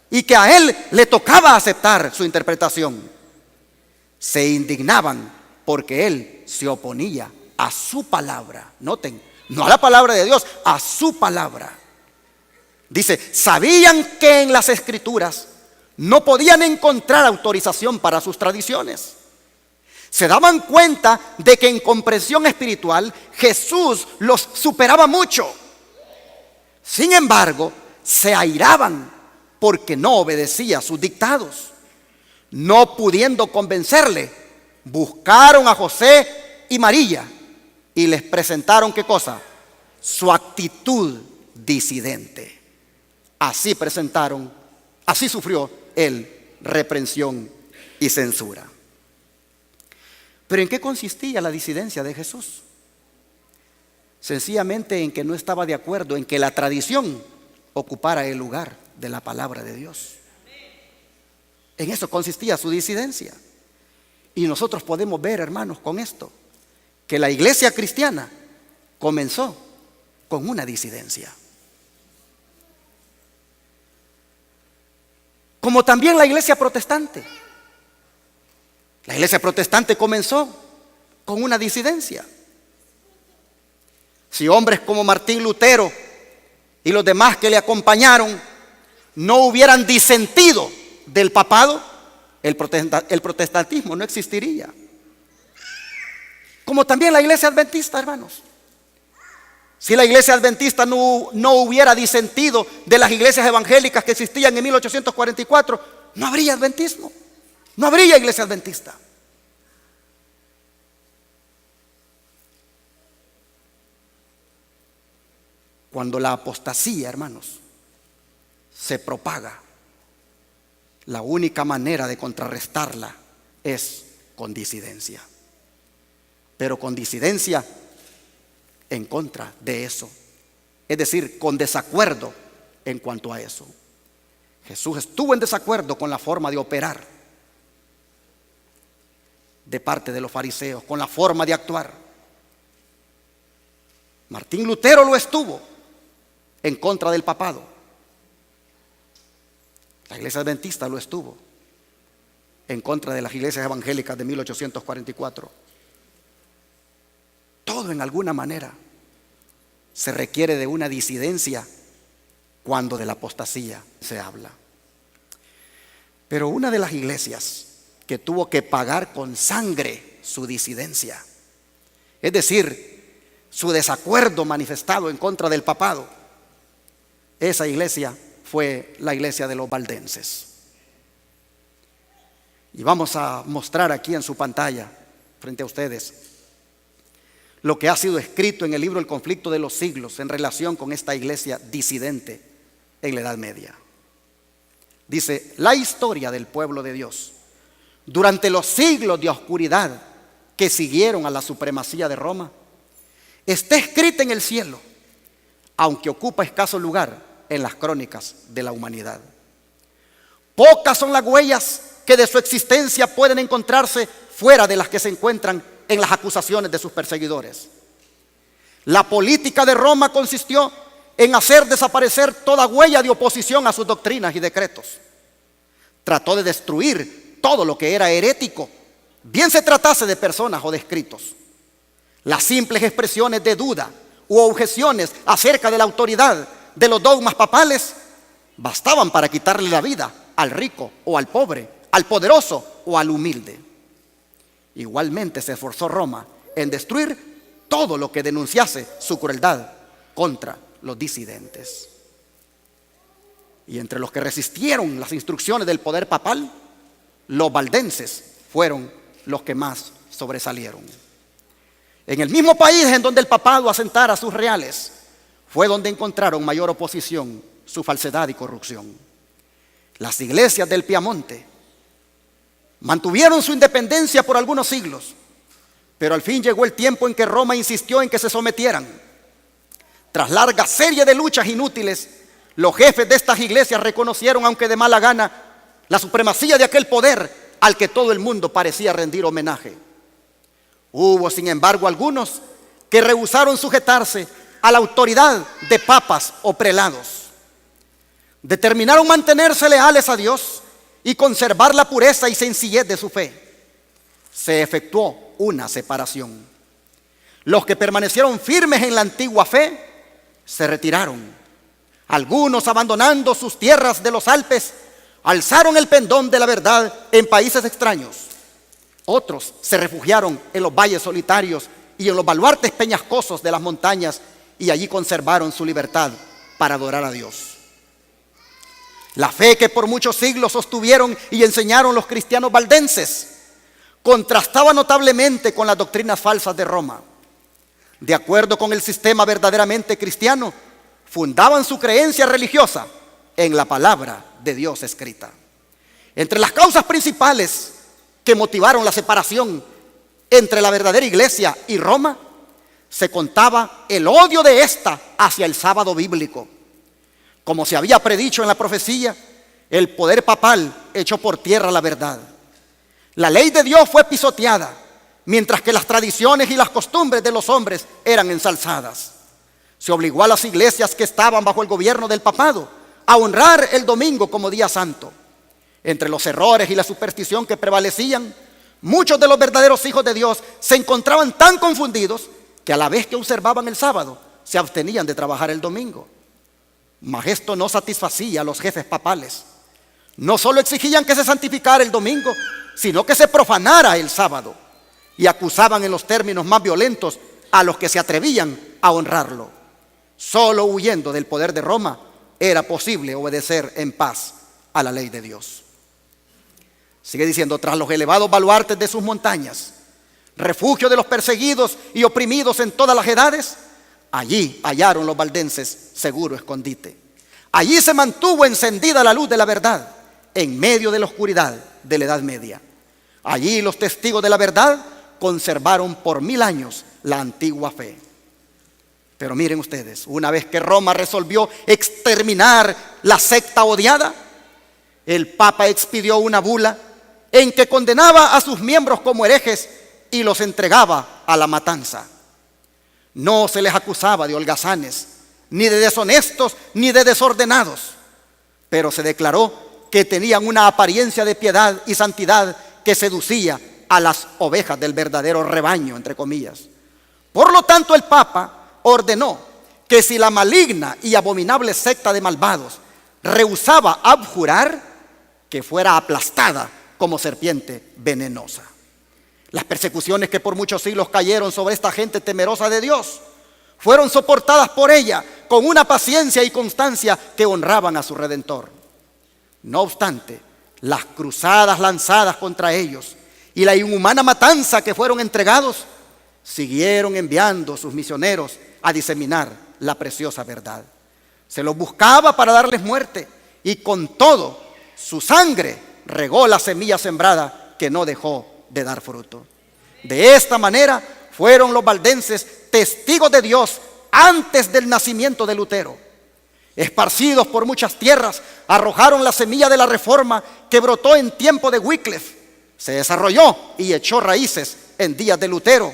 y que a él le tocaba aceptar su interpretación. Se indignaban porque él se oponía a su palabra. Noten, no a la palabra de Dios, a su palabra. Dice, sabían que en las escrituras no podían encontrar autorización para sus tradiciones. Se daban cuenta de que en comprensión espiritual Jesús los superaba mucho. Sin embargo, se airaban porque no obedecía sus dictados. No pudiendo convencerle, buscaron a José y María y les presentaron ¿qué cosa? Su actitud disidente. Así presentaron, así sufrió él reprensión y censura. ¿Pero en qué consistía la disidencia de Jesús? Sencillamente en que no estaba de acuerdo en que la tradición ocupara el lugar de la palabra de Dios. En eso consistía su disidencia. Y nosotros podemos ver, hermanos, con esto, que la iglesia cristiana comenzó con una disidencia. Como también la iglesia protestante. La iglesia protestante comenzó con una disidencia. Si hombres como Martín Lutero y los demás que le acompañaron no hubieran disentido del papado, el protestantismo no existiría. Como también la iglesia adventista, hermanos. Si la iglesia adventista no hubiera disentido de las iglesias evangélicas que existían en 1844, no habría adventismo, no habría iglesia adventista. Cuando la apostasía, hermanos, se propaga, la única manera de contrarrestarla es con disidencia. Pero con disidencia en contra de eso. Es decir, con desacuerdo en cuanto a eso. Jesús estuvo en desacuerdo con la forma de operar de parte de los fariseos, con la forma de actuar. Martín Lutero lo estuvo en contra del papado. La iglesia adventista lo estuvo en contra de las iglesias evangélicas de 1844. Todo en alguna manera se requiere de una disidencia cuando de la apostasía se habla. Pero una de las iglesias que tuvo que pagar con sangre su disidencia, es decir, su desacuerdo manifestado en contra del papado, esa iglesia fue la iglesia de los valdenses. Y vamos a mostrar aquí en su pantalla, frente a ustedes, lo que ha sido escrito en el libro El conflicto de los siglos en relación con esta iglesia disidente en la Edad Media. Dice, la historia del pueblo de Dios durante los siglos de oscuridad que siguieron a la supremacía de Roma está escrita en el cielo, aunque ocupa escaso lugar en las crónicas de la humanidad. Pocas son las huellas que de su existencia pueden encontrarse fuera de las que se encuentran en las acusaciones de sus perseguidores. La política de Roma consistió en hacer desaparecer toda huella de oposición a sus doctrinas y decretos. Trató de destruir todo lo que era herético, bien se tratase de personas o de escritos. Las simples expresiones de duda u objeciones acerca de la autoridad de los dogmas papales bastaban para quitarle la vida al rico o al pobre, al poderoso o al humilde. Igualmente se esforzó Roma en destruir todo lo que denunciase su crueldad contra los disidentes. Y entre los que resistieron las instrucciones del poder papal, los valdenses fueron los que más sobresalieron. En el mismo país en donde el papado asentara sus reales, fue donde encontraron mayor oposición su falsedad y corrupción. Las iglesias del Piamonte mantuvieron su independencia por algunos siglos, pero al fin llegó el tiempo en que Roma insistió en que se sometieran. Tras larga serie de luchas inútiles, los jefes de estas iglesias reconocieron, aunque de mala gana, la supremacía de aquel poder al que todo el mundo parecía rendir homenaje. Hubo, sin embargo, algunos que rehusaron sujetarse a la autoridad de papas o prelados. Determinaron mantenerse leales a Dios y conservar la pureza y sencillez de su fe. Se efectuó una separación. Los que permanecieron firmes en la antigua fe se retiraron. Algunos, abandonando sus tierras de los Alpes, alzaron el pendón de la verdad en países extraños. Otros se refugiaron en los valles solitarios y en los baluartes peñascosos de las montañas, y allí conservaron su libertad para adorar a Dios. La fe que por muchos siglos sostuvieron y enseñaron los cristianos valdenses contrastaba notablemente con las doctrinas falsas de Roma. De acuerdo con el sistema verdaderamente cristiano, fundaban su creencia religiosa en la palabra de Dios escrita. Entre las causas principales que motivaron la separación entre la verdadera iglesia y Roma, se contaba el odio de ésta hacia el sábado bíblico. Como se había predicho en la profecía, el poder papal echó por tierra la verdad. La ley de Dios fue pisoteada, mientras que las tradiciones y las costumbres de los hombres eran ensalzadas. Se obligó a las iglesias que estaban bajo el gobierno del papado a honrar el domingo como día santo. Entre los errores y la superstición que prevalecían, muchos de los verdaderos hijos de Dios se encontraban tan confundidos que a la vez que observaban el sábado, se abstenían de trabajar el domingo. Mas esto no satisfacía a los jefes papales. No solo exigían que se santificara el domingo, sino que se profanara el sábado, y acusaban en los términos más violentos a los que se atrevían a honrarlo. Solo huyendo del poder de Roma era posible obedecer en paz a la ley de Dios. Sigue diciendo: tras los elevados baluartes de sus montañas, refugio de los perseguidos y oprimidos en todas las edades, allí hallaron los valdenses seguro escondite. Allí se mantuvo encendida la luz de la verdad en medio de la oscuridad de la Edad Media. Allí los testigos de la verdad conservaron por 1000 años la antigua fe. Pero miren ustedes, una vez que Roma resolvió exterminar la secta odiada, el Papa expidió una bula en que condenaba a sus miembros como herejes y los entregaba a la matanza. No se les acusaba de holgazanes, ni de deshonestos, ni de desordenados, pero se declaró que tenían una apariencia de piedad y santidad que seducía a las ovejas del verdadero rebaño, entre comillas. Por lo tanto, el Papa ordenó que si la maligna y abominable secta de malvados rehusaba abjurar, que fuera aplastada como serpiente venenosa. Las persecuciones que por muchos siglos cayeron sobre esta gente temerosa de Dios fueron soportadas por ella con una paciencia y constancia que honraban a su Redentor. No obstante, las cruzadas lanzadas contra ellos y la inhumana matanza que fueron entregados, siguieron enviando sus misioneros a diseminar la preciosa verdad. Se los buscaba para darles muerte, y con todo su sangre regó la semilla sembrada que no dejó de dar fruto. De esta manera fueron los valdenses testigos de Dios antes del nacimiento de Lutero. Esparcidos por muchas tierras, arrojaron la semilla de la reforma que brotó en tiempo de Wycliffe, se desarrolló y echó raíces en días de Lutero,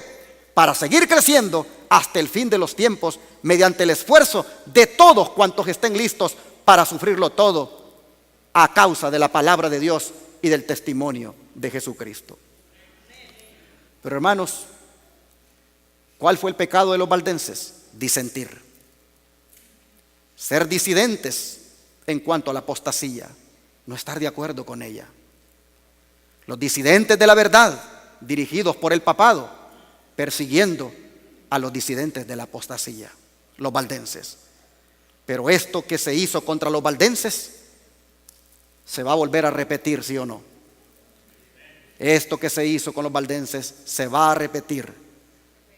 para seguir creciendo hasta el fin de los tiempos mediante el esfuerzo de todos cuantos estén listos para sufrirlo todo a causa de la palabra de Dios y del testimonio de Jesucristo. Pero hermanos, ¿cuál fue el pecado de los valdenses? Disentir, ser disidentes en cuanto a la apostasía, no estar de acuerdo con ella. Los disidentes de la verdad, dirigidos por el papado, persiguiendo a los disidentes de la apostasía, los valdenses. Pero esto que se hizo contra los valdenses se va a volver a repetir, ¿sí o no? Esto que se hizo con los valdenses se va a repetir,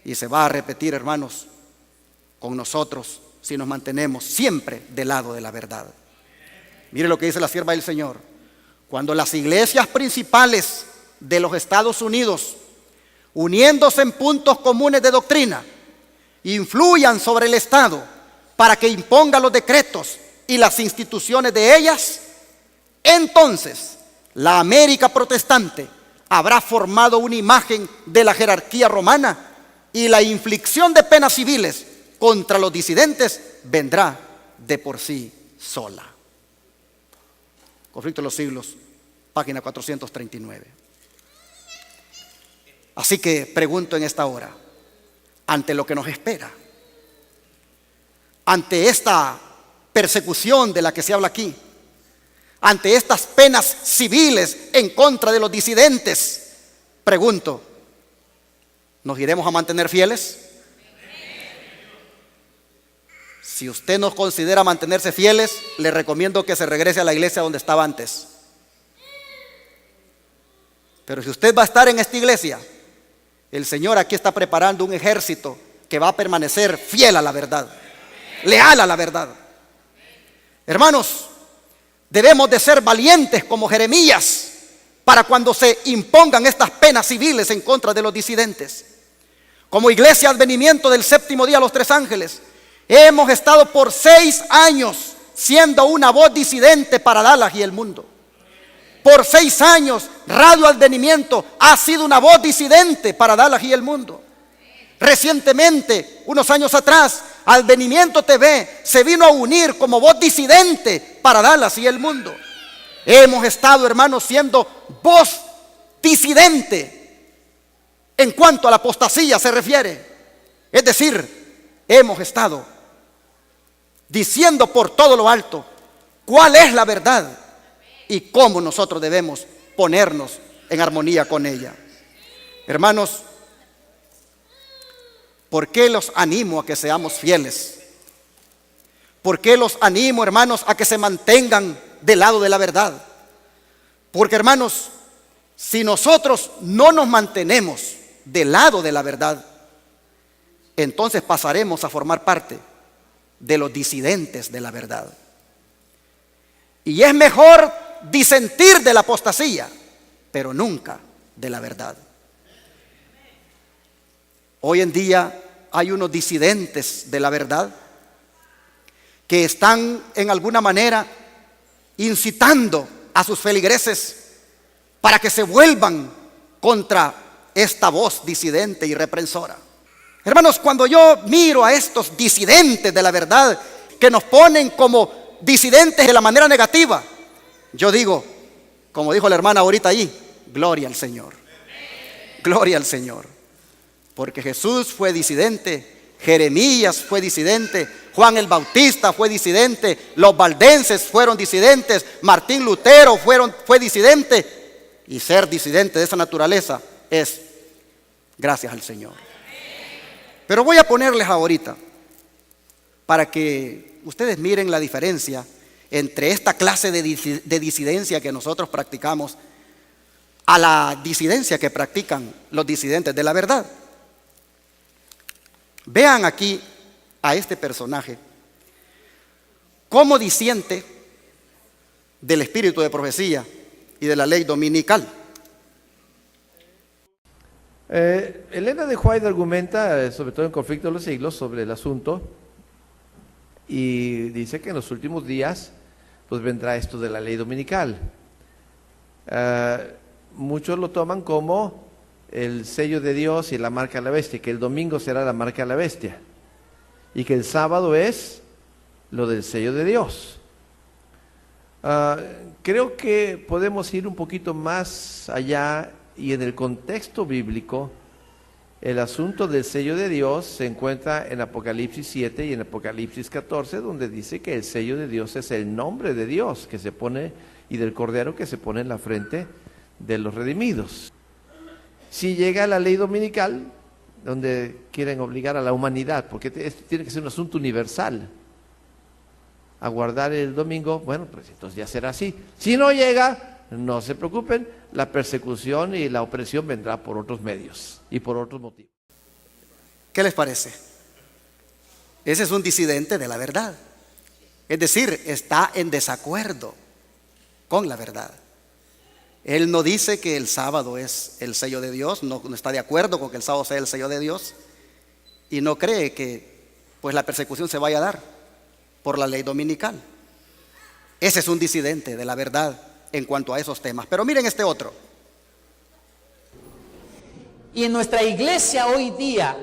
y se va a repetir, hermanos, con nosotros si nos mantenemos siempre del lado de la verdad. Mire lo que dice la sierva del Señor: cuando las iglesias principales de los Estados Unidos, uniéndose en puntos comunes de doctrina, influyan sobre el Estado para que imponga los decretos y las instituciones de ellas, entonces la América protestante habrá formado una imagen de la jerarquía romana, y la inflicción de penas civiles contra los disidentes vendrá de por sí sola. Conflicto de los siglos, página 439. Así que pregunto en esta hora, ante lo que nos espera, ante esta persecución de la que se habla aquí, ante estas penas civiles en contra de los disidentes, pregunto, ¿nos iremos a mantener fieles? Si usted no considera mantenerse fieles, le recomiendo que se regrese a la iglesia donde estaba antes. Pero si usted va a estar en esta iglesia, el Señor aquí está preparando un ejército que va a permanecer fiel a la verdad, leal a la verdad. Hermanos, debemos de ser valientes como Jeremías para cuando se impongan estas penas civiles en contra de los disidentes. Como Iglesia Advenimiento del Séptimo Día, los Tres Ángeles, hemos estado por 6 años siendo una voz disidente para Dallas y el mundo. Por 6 años, Radio Advenimiento ha sido una voz disidente para Dallas y el mundo. Recientemente, unos años atrás, Advenimiento TV se vino a unir como voz disidente para Dallas y el mundo. Hemos estado, hermanos, siendo voz disidente en cuanto a la apostasía se refiere. Es decir, hemos estado diciendo por todo lo alto cuál es la verdad y cómo nosotros debemos ponernos en armonía con ella. Hermanos, ¿por qué los animo a que seamos fieles? ¿Por qué los animo, hermanos, a que se mantengan del lado de la verdad? Porque, hermanos, si nosotros no nos mantenemos del lado de la verdad, entonces pasaremos a formar parte de los disidentes de la verdad. Y es mejor disentir de la apostasía, pero nunca de la verdad. Hoy en día hay unos disidentes de la verdad que están en alguna manera incitando a sus feligreses para que se vuelvan contra esta voz disidente y reprensora. Hermanos, cuando yo miro a estos disidentes de la verdad que nos ponen como disidentes de la manera negativa, yo digo, como dijo la hermana ahorita allí, gloria al Señor. Gloria al Señor. Porque Jesús fue disidente, Jeremías fue disidente, Juan el Bautista fue disidente, los valdenses fueron disidentes, Martín Lutero fue disidente. Y ser disidente de esa naturaleza es gracias al Señor. Pero voy a ponerles ahorita, para que ustedes miren la diferencia entre esta clase de disidencia que nosotros practicamos a la disidencia que practican los disidentes de la verdad. Vean aquí a este personaje como disiente del espíritu de profecía y de la ley dominical. Elena de White argumenta, sobre todo en Conflicto de los Siglos, sobre el asunto y dice que en los últimos días pues vendrá esto de la ley dominical. Muchos lo toman como el sello de Dios y la marca de la bestia, que el domingo será la marca de la bestia y que el sábado es lo del sello de Dios. Creo que podemos ir un poquito más allá y en el contexto bíblico el asunto del sello de Dios se encuentra en Apocalipsis 7 y en Apocalipsis 14, donde dice que el sello de Dios es el nombre de Dios que se pone y del Cordero que se pone en la frente de los redimidos. Si llega la ley dominical, donde quieren obligar a la humanidad, porque tiene que ser un asunto universal, a guardar el domingo, bueno, pues entonces ya será así. Si no llega, no se preocupen, la persecución y la opresión vendrá por otros medios y por otros motivos. ¿Qué les parece? Ese es un disidente de la verdad. Es decir, está en desacuerdo con la verdad. Él no dice que el sábado es el sello de Dios, no está de acuerdo con que el sábado sea el sello de Dios y no cree que pues la persecución se vaya a dar por la ley dominical. Ese es un disidente de la verdad en cuanto a esos temas. Pero miren este otro. Y en nuestra iglesia hoy día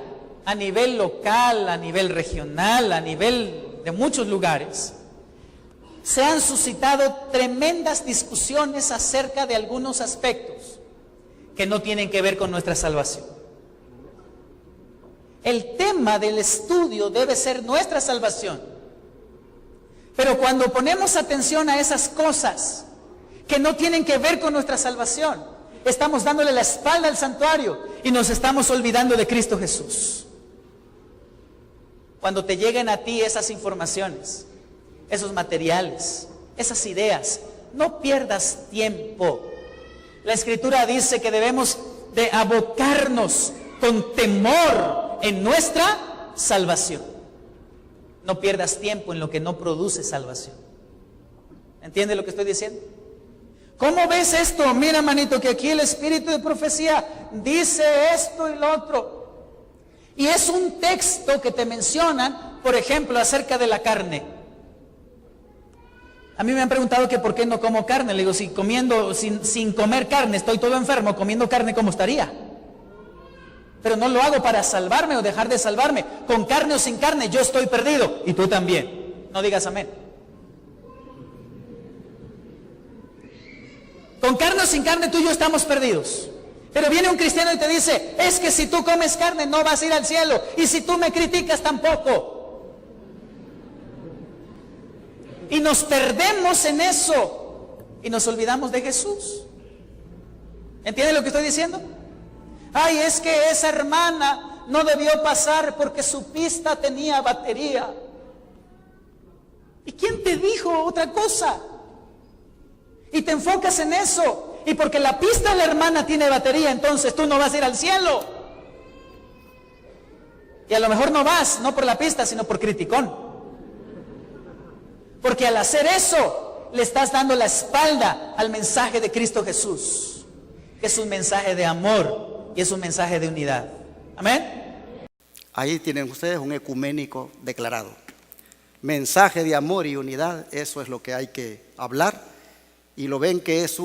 a nivel local, a nivel regional, a nivel de muchos lugares, se han suscitado tremendas discusiones acerca de algunos aspectos que no tienen que ver con nuestra salvación. El tema del estudio debe ser nuestra salvación. Pero cuando ponemos atención a esas cosas que no tienen que ver con nuestra salvación, estamos dándole la espalda al santuario y nos estamos olvidando de Cristo Jesús. Cuando te lleguen a ti esas informaciones, esos materiales, esas ideas, no pierdas tiempo. La Escritura dice que debemos de abocarnos con temor en nuestra salvación. No pierdas tiempo en lo que no produce salvación. ¿Entiende lo que estoy diciendo? ¿Cómo ves esto? Mira, manito, que aquí el espíritu de profecía dice esto y lo otro. Y es un texto que te mencionan, por ejemplo, acerca de la carne. A mí me han preguntado que por qué no como carne. Le digo, si comiendo, sin comer carne estoy todo enfermo, comiendo carne, ¿cómo estaría? Pero no lo hago para salvarme o dejar de salvarme. Con carne o sin carne, yo estoy perdido. Y tú también. No digas amén. Con carne o sin carne, tú y yo estamos perdidos. Pero viene un cristiano y te dice, es que si tú comes carne no vas a ir al cielo. Y si tú me criticas tampoco. Y nos perdemos en eso. Y nos olvidamos de Jesús. ¿Entiende lo que estoy diciendo? Ay, es que esa hermana no debió pasar porque su pista tenía batería. ¿Y quién te dijo otra cosa? Y te enfocas en eso. Y porque la pista de la hermana tiene batería, entonces tú no vas a ir al cielo. Y a lo mejor no vas, no por la pista, sino por criticón. Porque al hacer eso, le estás dando la espalda al mensaje de Cristo Jesús, que es un mensaje de amor y es un mensaje de unidad. Amén. Ahí tienen ustedes un ecuménico declarado. Mensaje de amor y unidad, eso es lo que hay que hablar. Y lo ven que es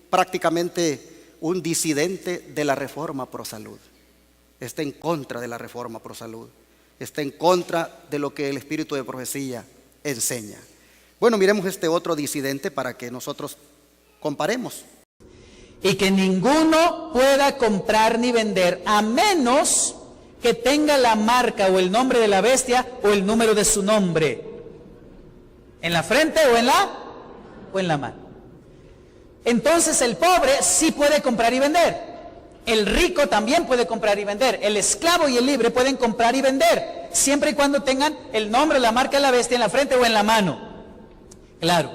prácticamente un disidente de la reforma pro salud. Está en contra de la reforma pro salud. Está en contra de lo que el espíritu de profecía enseña. Bueno, miremos este otro disidente para que nosotros comparemos. Y que ninguno pueda comprar ni vender a menos que tenga la marca o el nombre de la bestia o el número de su nombre en la frente o en la mano. Entonces el pobre sí puede comprar y vender. El rico también puede comprar y vender. El esclavo y el libre pueden comprar y vender, siempre y cuando tengan el nombre, la marca de la bestia en la frente o en la mano. Claro,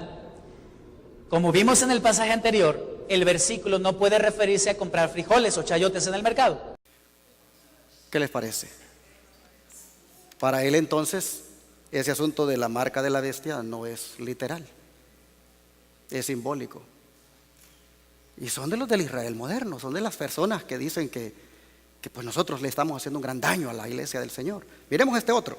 como vimos en el pasaje anterior, el versículo no puede referirse a comprar frijoles o chayotes en el mercado. ¿Qué les parece? Para él entonces, ese asunto de la marca de la bestia no es literal, es simbólico. Y son de los del Israel moderno, son de las personas que dicen que pues nosotros le estamos haciendo un gran daño a la iglesia del Señor. Miremos este otro.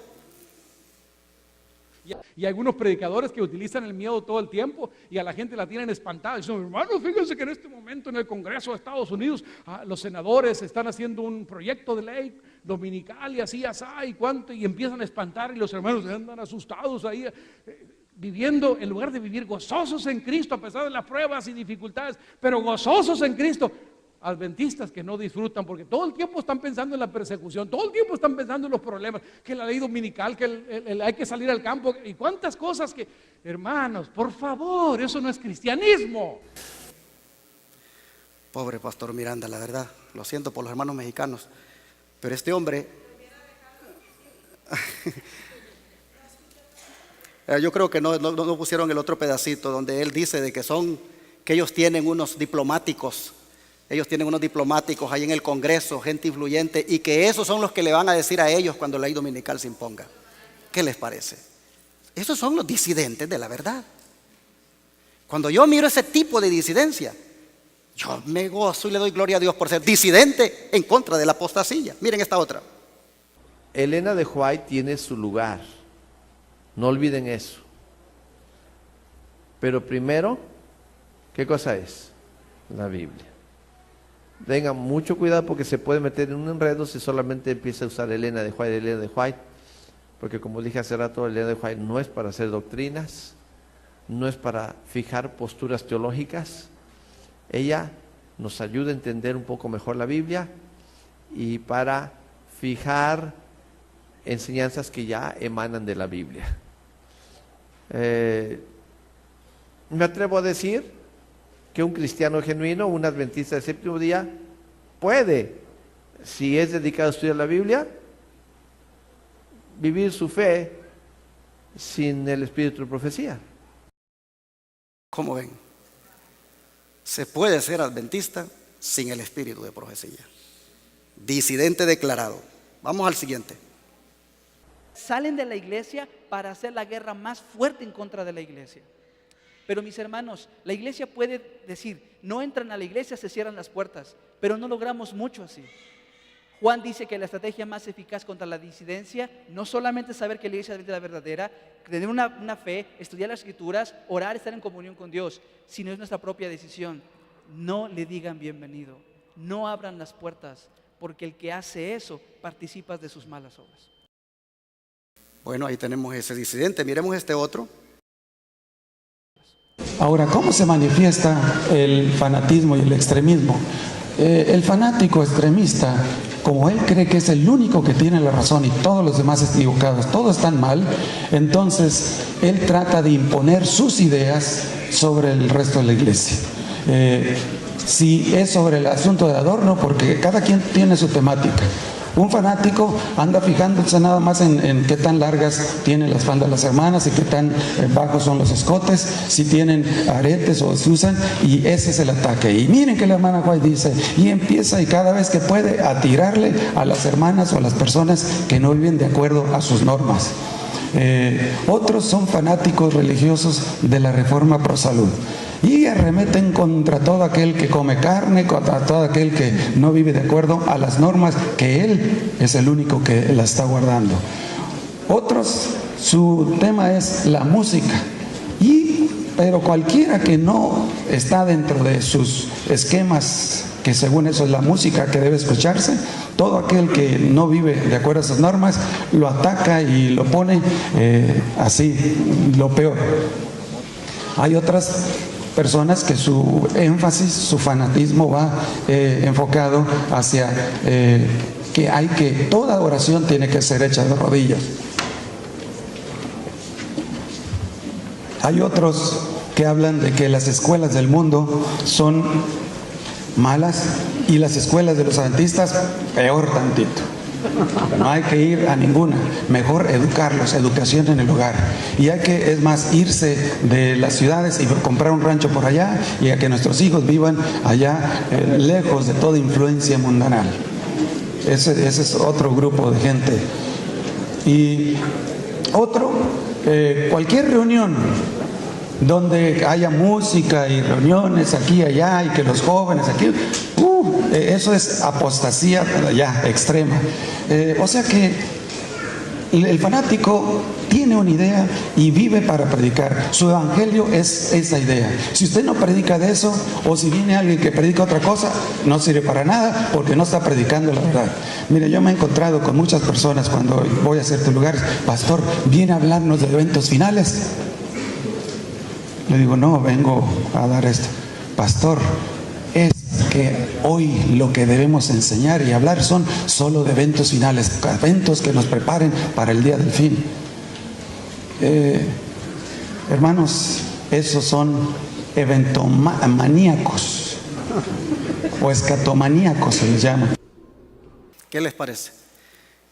Y hay algunos predicadores que utilizan el miedo todo el tiempo y a la gente la tienen espantada. Dicen, hermanos, fíjense que en este momento en el Congreso de Estados Unidos los senadores están haciendo un proyecto de ley dominical y así, y cuánto, y empiezan a espantar y los hermanos andan asustados ahí, viviendo, en lugar de vivir gozosos en Cristo a pesar de las pruebas y dificultades, pero gozosos en Cristo. Adventistas que no disfrutan porque todo el tiempo están pensando en la persecución, todo el tiempo están pensando en los problemas, que la ley dominical, que hay que salir al campo y cuántas cosas que, hermanos, por favor, eso no es cristianismo. Pobre pastor Miranda, la verdad, lo siento por los hermanos mexicanos, pero este hombre yo creo que no pusieron el otro pedacito donde él dice de que ellos tienen unos diplomáticos. Ellos tienen unos diplomáticos ahí en el Congreso, gente influyente, y que esos son los que le van a decir a ellos cuando la ley dominical se imponga. ¿Qué les parece? Esos son los disidentes de la verdad. Cuando yo miro ese tipo de disidencia, yo me gozo y le doy gloria a Dios por ser disidente en contra de la apostasía. Miren esta otra. Elena de White tiene su lugar, no olviden eso. Pero primero, ¿qué cosa es? La Biblia. Tengan mucho cuidado porque se puede meter en un enredo si solamente empieza a usar Elena de White, porque como dije hace rato, Elena de White no es para hacer doctrinas, no es para fijar posturas teológicas. Ella nos ayuda a entender un poco mejor la Biblia y para fijar enseñanzas que ya emanan de la Biblia. Me atrevo a decir que un cristiano genuino, un adventista del séptimo día, puede, si es dedicado a estudiar la Biblia, vivir su fe sin el espíritu de profecía. ¿Cómo ven? Se puede ser adventista sin el espíritu de profecía. Disidente declarado. Vamos al siguiente. Salen de la iglesia para hacer la guerra más fuerte en contra de la iglesia. Pero mis hermanos, la iglesia puede decir, no entran a la iglesia, se cierran las puertas, pero no logramos mucho así. Juan dice que la estrategia más eficaz contra la disidencia no solamente saber que la iglesia es la verdadera, tener una fe, estudiar las escrituras, orar, estar en comunión con Dios, sino es nuestra propia decisión. No le digan bienvenido, no abran las puertas, porque el que hace eso participa de sus malas obras. Bueno, ahí tenemos ese disidente. Miremos este otro. Ahora, ¿cómo se manifiesta el fanatismo y el extremismo? El fanático extremista, como él cree que es el único que tiene la razón y todos los demás equivocados, todos están mal, entonces él trata de imponer sus ideas sobre el resto de la iglesia. Si es sobre el asunto de adorno, porque cada quien tiene su temática. Un fanático anda fijándose nada más en qué tan largas tienen las faldas las hermanas y qué tan bajos son los escotes, si tienen aretes o se usan, y ese es el ataque. Y miren que la hermana White dice, y empieza y cada vez que puede a tirarle a las hermanas o a las personas que no viven de acuerdo a sus normas. Otros son fanáticos religiosos de la reforma pro salud y arremeten contra todo aquel que come carne, contra todo aquel que no vive de acuerdo a las normas, que él es el único que la está guardando. Otros, su tema es la música, pero cualquiera que no está dentro de sus esquemas, que según eso es la música que debe escucharse, todo aquel que no vive de acuerdo a esas normas lo ataca y lo pone así, lo peor. Hay otras personas que su énfasis, su fanatismo va enfocado hacia que toda oración tiene que ser hecha de rodillas. Hay otros que hablan de que las escuelas del mundo son malas y las escuelas de los adventistas peor tantito. No hay que ir a ninguna, mejor educarlos, educación en el hogar. Y hay que, es más, irse de las ciudades y comprar un rancho por allá y a que nuestros hijos vivan allá lejos de toda influencia mundanal. Ese es otro grupo de gente. Y otro, cualquier reunión donde haya música y reuniones aquí y allá y que los jóvenes aquí, eso es apostasía ya extrema. O sea que el fanático tiene una idea y vive para predicar. Su evangelio es esa idea. Si usted no predica de eso, o si viene alguien que predica otra cosa, no sirve para nada porque no está predicando la verdad. Mire, yo me he encontrado con muchas personas cuando voy a ciertos lugares. Pastor, ¿viene a hablarnos de eventos finales? Le digo, no, vengo a dar esto. Pastor, es que hoy lo que debemos enseñar y hablar son solo de eventos finales, eventos que nos preparen para el día del fin. Hermanos, esos son eventomaníacos o escatomaníacos se les llama. ¿Qué les parece?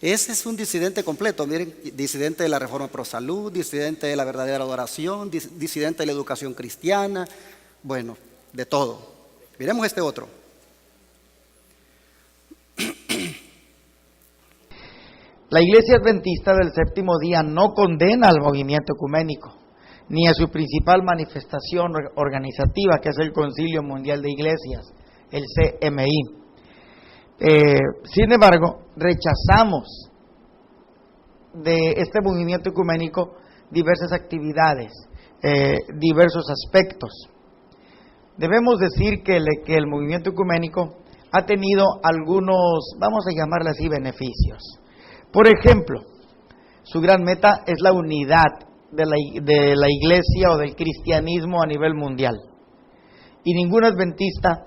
Ese es un disidente completo. Miren, disidente de la reforma pro salud, disidente de la verdadera adoración, disidente de la educación cristiana, bueno, de todo. Miremos este otro. La Iglesia Adventista del Séptimo Día no condena al movimiento ecuménico, ni a su principal manifestación organizativa, que es el Concilio Mundial de Iglesias, el CMI. Sin embargo, rechazamos de este movimiento ecuménico diversas actividades, diversos aspectos. Debemos decir que el movimiento ecuménico ha tenido algunos, vamos a llamarle así, beneficios. Por ejemplo, su gran meta es la unidad de la iglesia o del cristianismo a nivel mundial. Y ningún adventista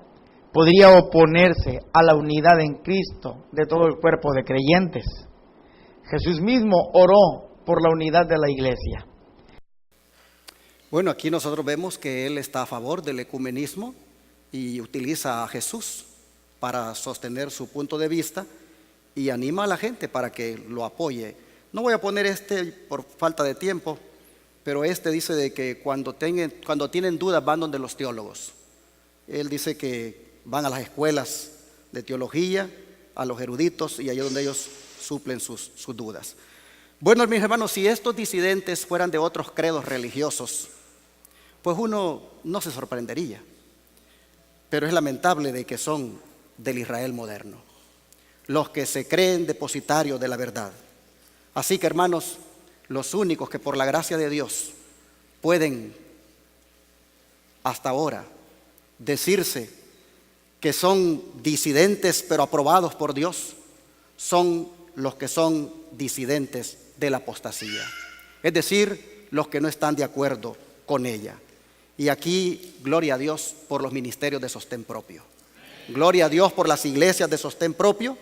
podría oponerse a la unidad en Cristo de todo el cuerpo de creyentes. Jesús mismo oró por la unidad de la iglesia. Bueno, aquí nosotros vemos que él está a favor del ecumenismo y utiliza a Jesús para sostener su punto de vista y anima a la gente para que lo apoye. No voy a poner por falta de tiempo, pero dice de que cuando tienen dudas van donde los teólogos. Él dice que van a las escuelas de teología, a los eruditos, y ahí es donde ellos suplen sus dudas. Bueno, mis hermanos, si estos disidentes fueran de otros credos religiosos, pues uno no se sorprendería. Pero es lamentable de que son del Israel moderno, los que se creen depositarios de la verdad. Así que, hermanos, los únicos que por la gracia de Dios pueden hasta ahora decirse que son disidentes pero aprobados por Dios, son los que son disidentes de la apostasía, es decir, los que no están de acuerdo con ella. Y aquí, gloria a Dios por los ministerios de sostén propio, gloria a Dios por las iglesias de sostén propio,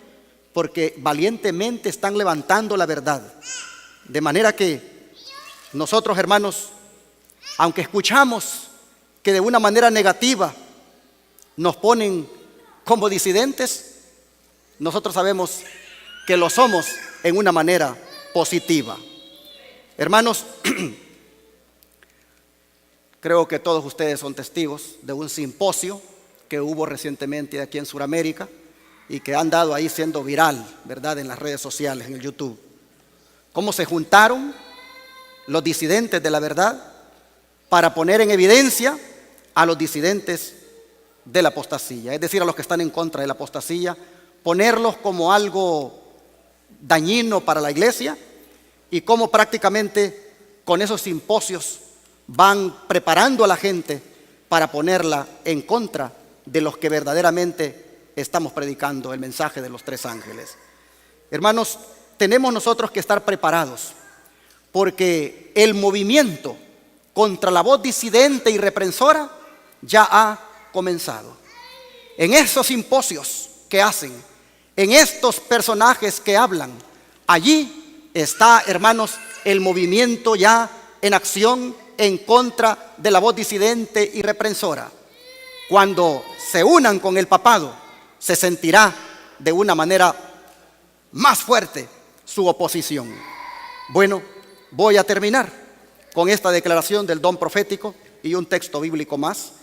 porque valientemente están levantando la verdad. De manera que nosotros, hermanos, aunque escuchamos que de una manera negativa nos ponen como disidentes, nosotros sabemos que lo somos en una manera positiva. Hermanos, creo que todos ustedes son testigos de un simposio que hubo recientemente aquí en Sudamérica y que han dado ahí siendo viral, ¿verdad?, en las redes sociales, en el YouTube. Cómo se juntaron los disidentes de la verdad para poner en evidencia a los disidentes de la apostasía, es decir, a los que están en contra de la apostasía, ponerlos como algo dañino para la iglesia, y cómo prácticamente con esos simposios van preparando a la gente para ponerla en contra de los que verdaderamente estamos predicando el mensaje de los tres ángeles. Hermanos, tenemos nosotros que estar preparados, porque el movimiento contra la voz disidente y reprensora ya ha comenzado. En esos simposios que hacen, en estos personajes que hablan, allí está, hermanos, el movimiento ya en acción en contra de la voz disidente y reprensora. Cuando se unan con el papado, se sentirá de una manera más fuerte su oposición. Bueno, voy a terminar con esta declaración del don profético y un texto bíblico más,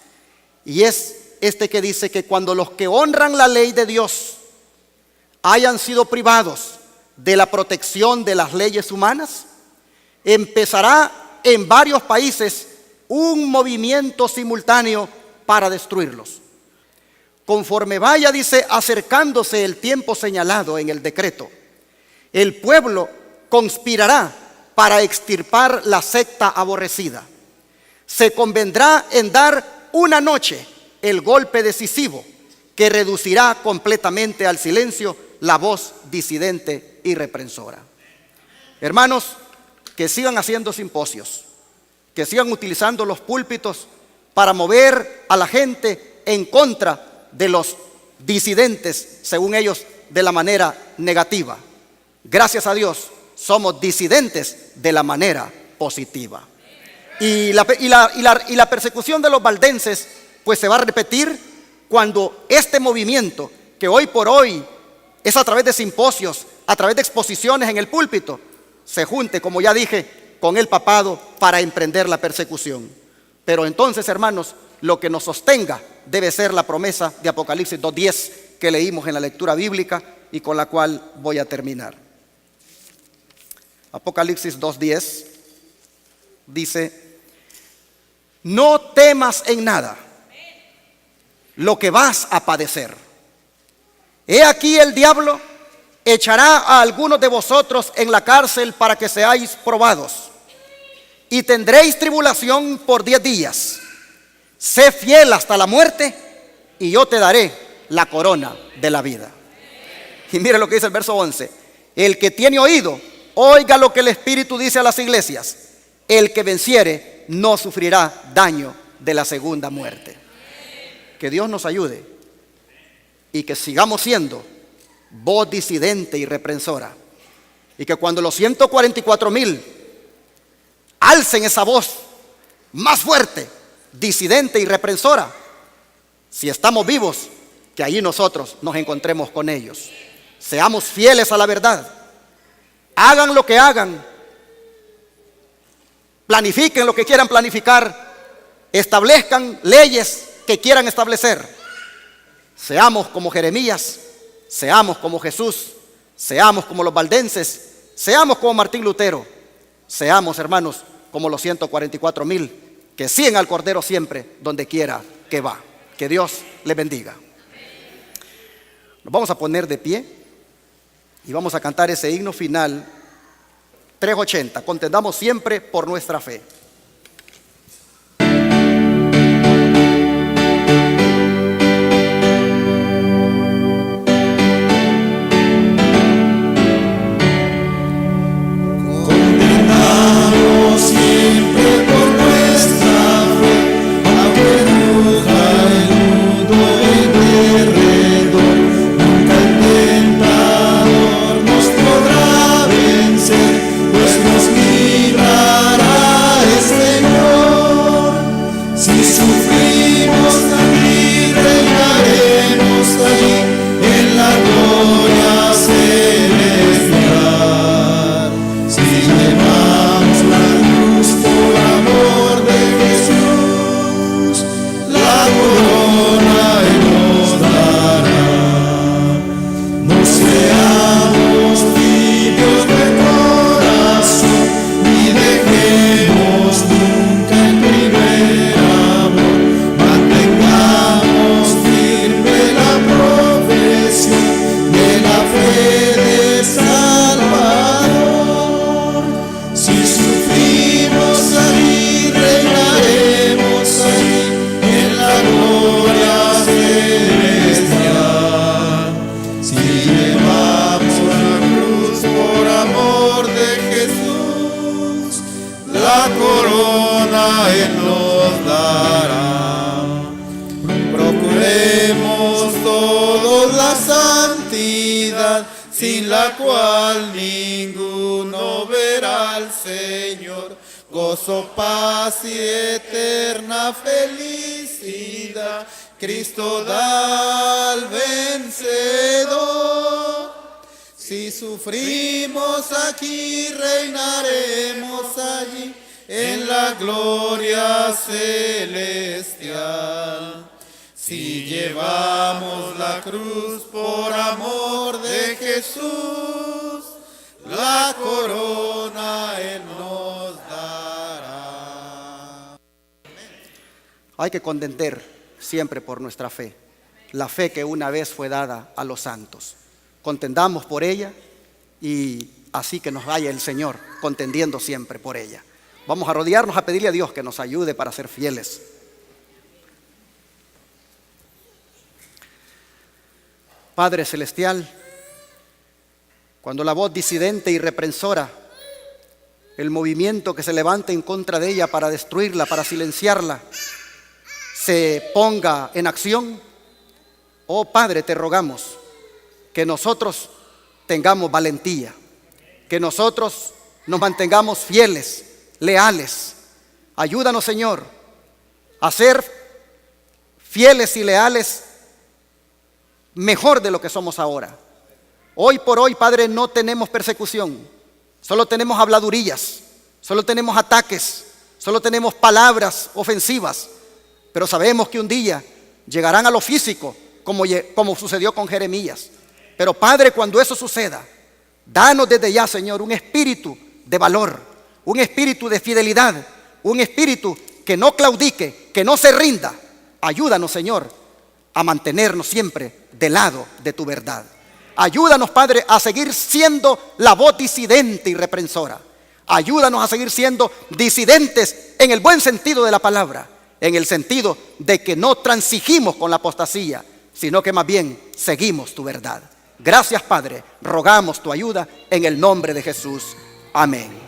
y es que dice que cuando los que honran la ley de Dios hayan sido privados de la protección de las leyes humanas, empezará en varios países un movimiento simultáneo para destruirlos. Conforme vaya, dice, acercándose el tiempo señalado en el decreto, el pueblo conspirará para extirpar la secta aborrecida. Se convendrá en dar una noche el golpe decisivo que reducirá completamente al silencio la voz disidente y reprensora. Hermanos, que sigan haciendo simposios, que sigan utilizando los púlpitos para mover a la gente en contra de los disidentes, según ellos, de la manera negativa. Gracias a Dios, somos disidentes de la manera positiva. Y la persecución de los valdenses, pues se va a repetir cuando este movimiento, que hoy por hoy es a través de simposios, a través de exposiciones en el púlpito, se junte, como ya dije, con el papado para emprender la persecución. Pero entonces, hermanos, lo que nos sostenga debe ser la promesa de Apocalipsis 2:10 que leímos en la lectura bíblica y con la cual voy a terminar. Apocalipsis 2:10 dice: no temas en nada lo que vas a padecer. He aquí el diablo echará a algunos de vosotros en la cárcel para que seáis probados, y tendréis tribulación por 10 días. Sé fiel hasta la muerte, y yo te daré la corona de la vida. Y mire lo que dice el verso 11. El que tiene oído, oiga lo que el Espíritu dice a las iglesias. El que venciere no sufrirá daño de la segunda muerte. Que Dios nos ayude y que sigamos siendo voz disidente y reprensora. Y que cuando los 144,000 alcen esa voz más fuerte, disidente y reprensora, si estamos vivos, que allí nosotros nos encontremos con ellos. Seamos fieles a la verdad. Hagan lo que hagan. Planifiquen lo que quieran planificar. Establezcan leyes que quieran establecer. Seamos como Jeremías. Seamos como Jesús. Seamos como los valdenses. Seamos como Martín Lutero. Seamos, hermanos, como los 144,000 que siguen al Cordero siempre, donde quiera que va. Que Dios les bendiga. Nos vamos a poner de pie y vamos a cantar ese himno final, 380. Contendamos siempre por nuestra fe. Sin la cual ninguno verá al Señor, gozo, paz y eterna felicidad, Cristo da al vencedor. Si sufrimos aquí, reinaremos allí, en la gloria celestial. Si llevamos la cruz por amor de Jesús, la corona Él nos dará. Hay que contender siempre por nuestra fe, la fe que una vez fue dada a los santos. Contendamos por ella y así que nos vaya el Señor contendiendo siempre por ella. Vamos a rodearnos a pedirle a Dios que nos ayude para ser fieles. Padre Celestial, cuando la voz disidente y reprensora, el movimiento que se levanta en contra de ella para destruirla, para silenciarla, se ponga en acción, oh Padre, te rogamos que nosotros tengamos valentía, que nosotros nos mantengamos fieles, leales. Ayúdanos, Señor, a ser fieles y leales mejor de lo que somos ahora. Hoy por hoy, Padre, no tenemos persecución, solo tenemos habladurías, solo tenemos ataques, solo tenemos palabras ofensivas, pero sabemos que un día llegarán a lo físico, como sucedió con Jeremías. Pero Padre, cuando eso suceda, danos desde ya, Señor, un espíritu de valor, un espíritu de fidelidad, un espíritu que no claudique, que no se rinda. Ayúdanos, Señor, a mantenernos siempre del lado de tu verdad. Ayúdanos, Padre, a seguir siendo la voz disidente y reprensora. Ayúdanos a seguir siendo disidentes en el buen sentido de la palabra, en el sentido de que no transigimos con la apostasía, sino que más bien seguimos tu verdad. Gracias, Padre. Rogamos tu ayuda en el nombre de Jesús. Amén.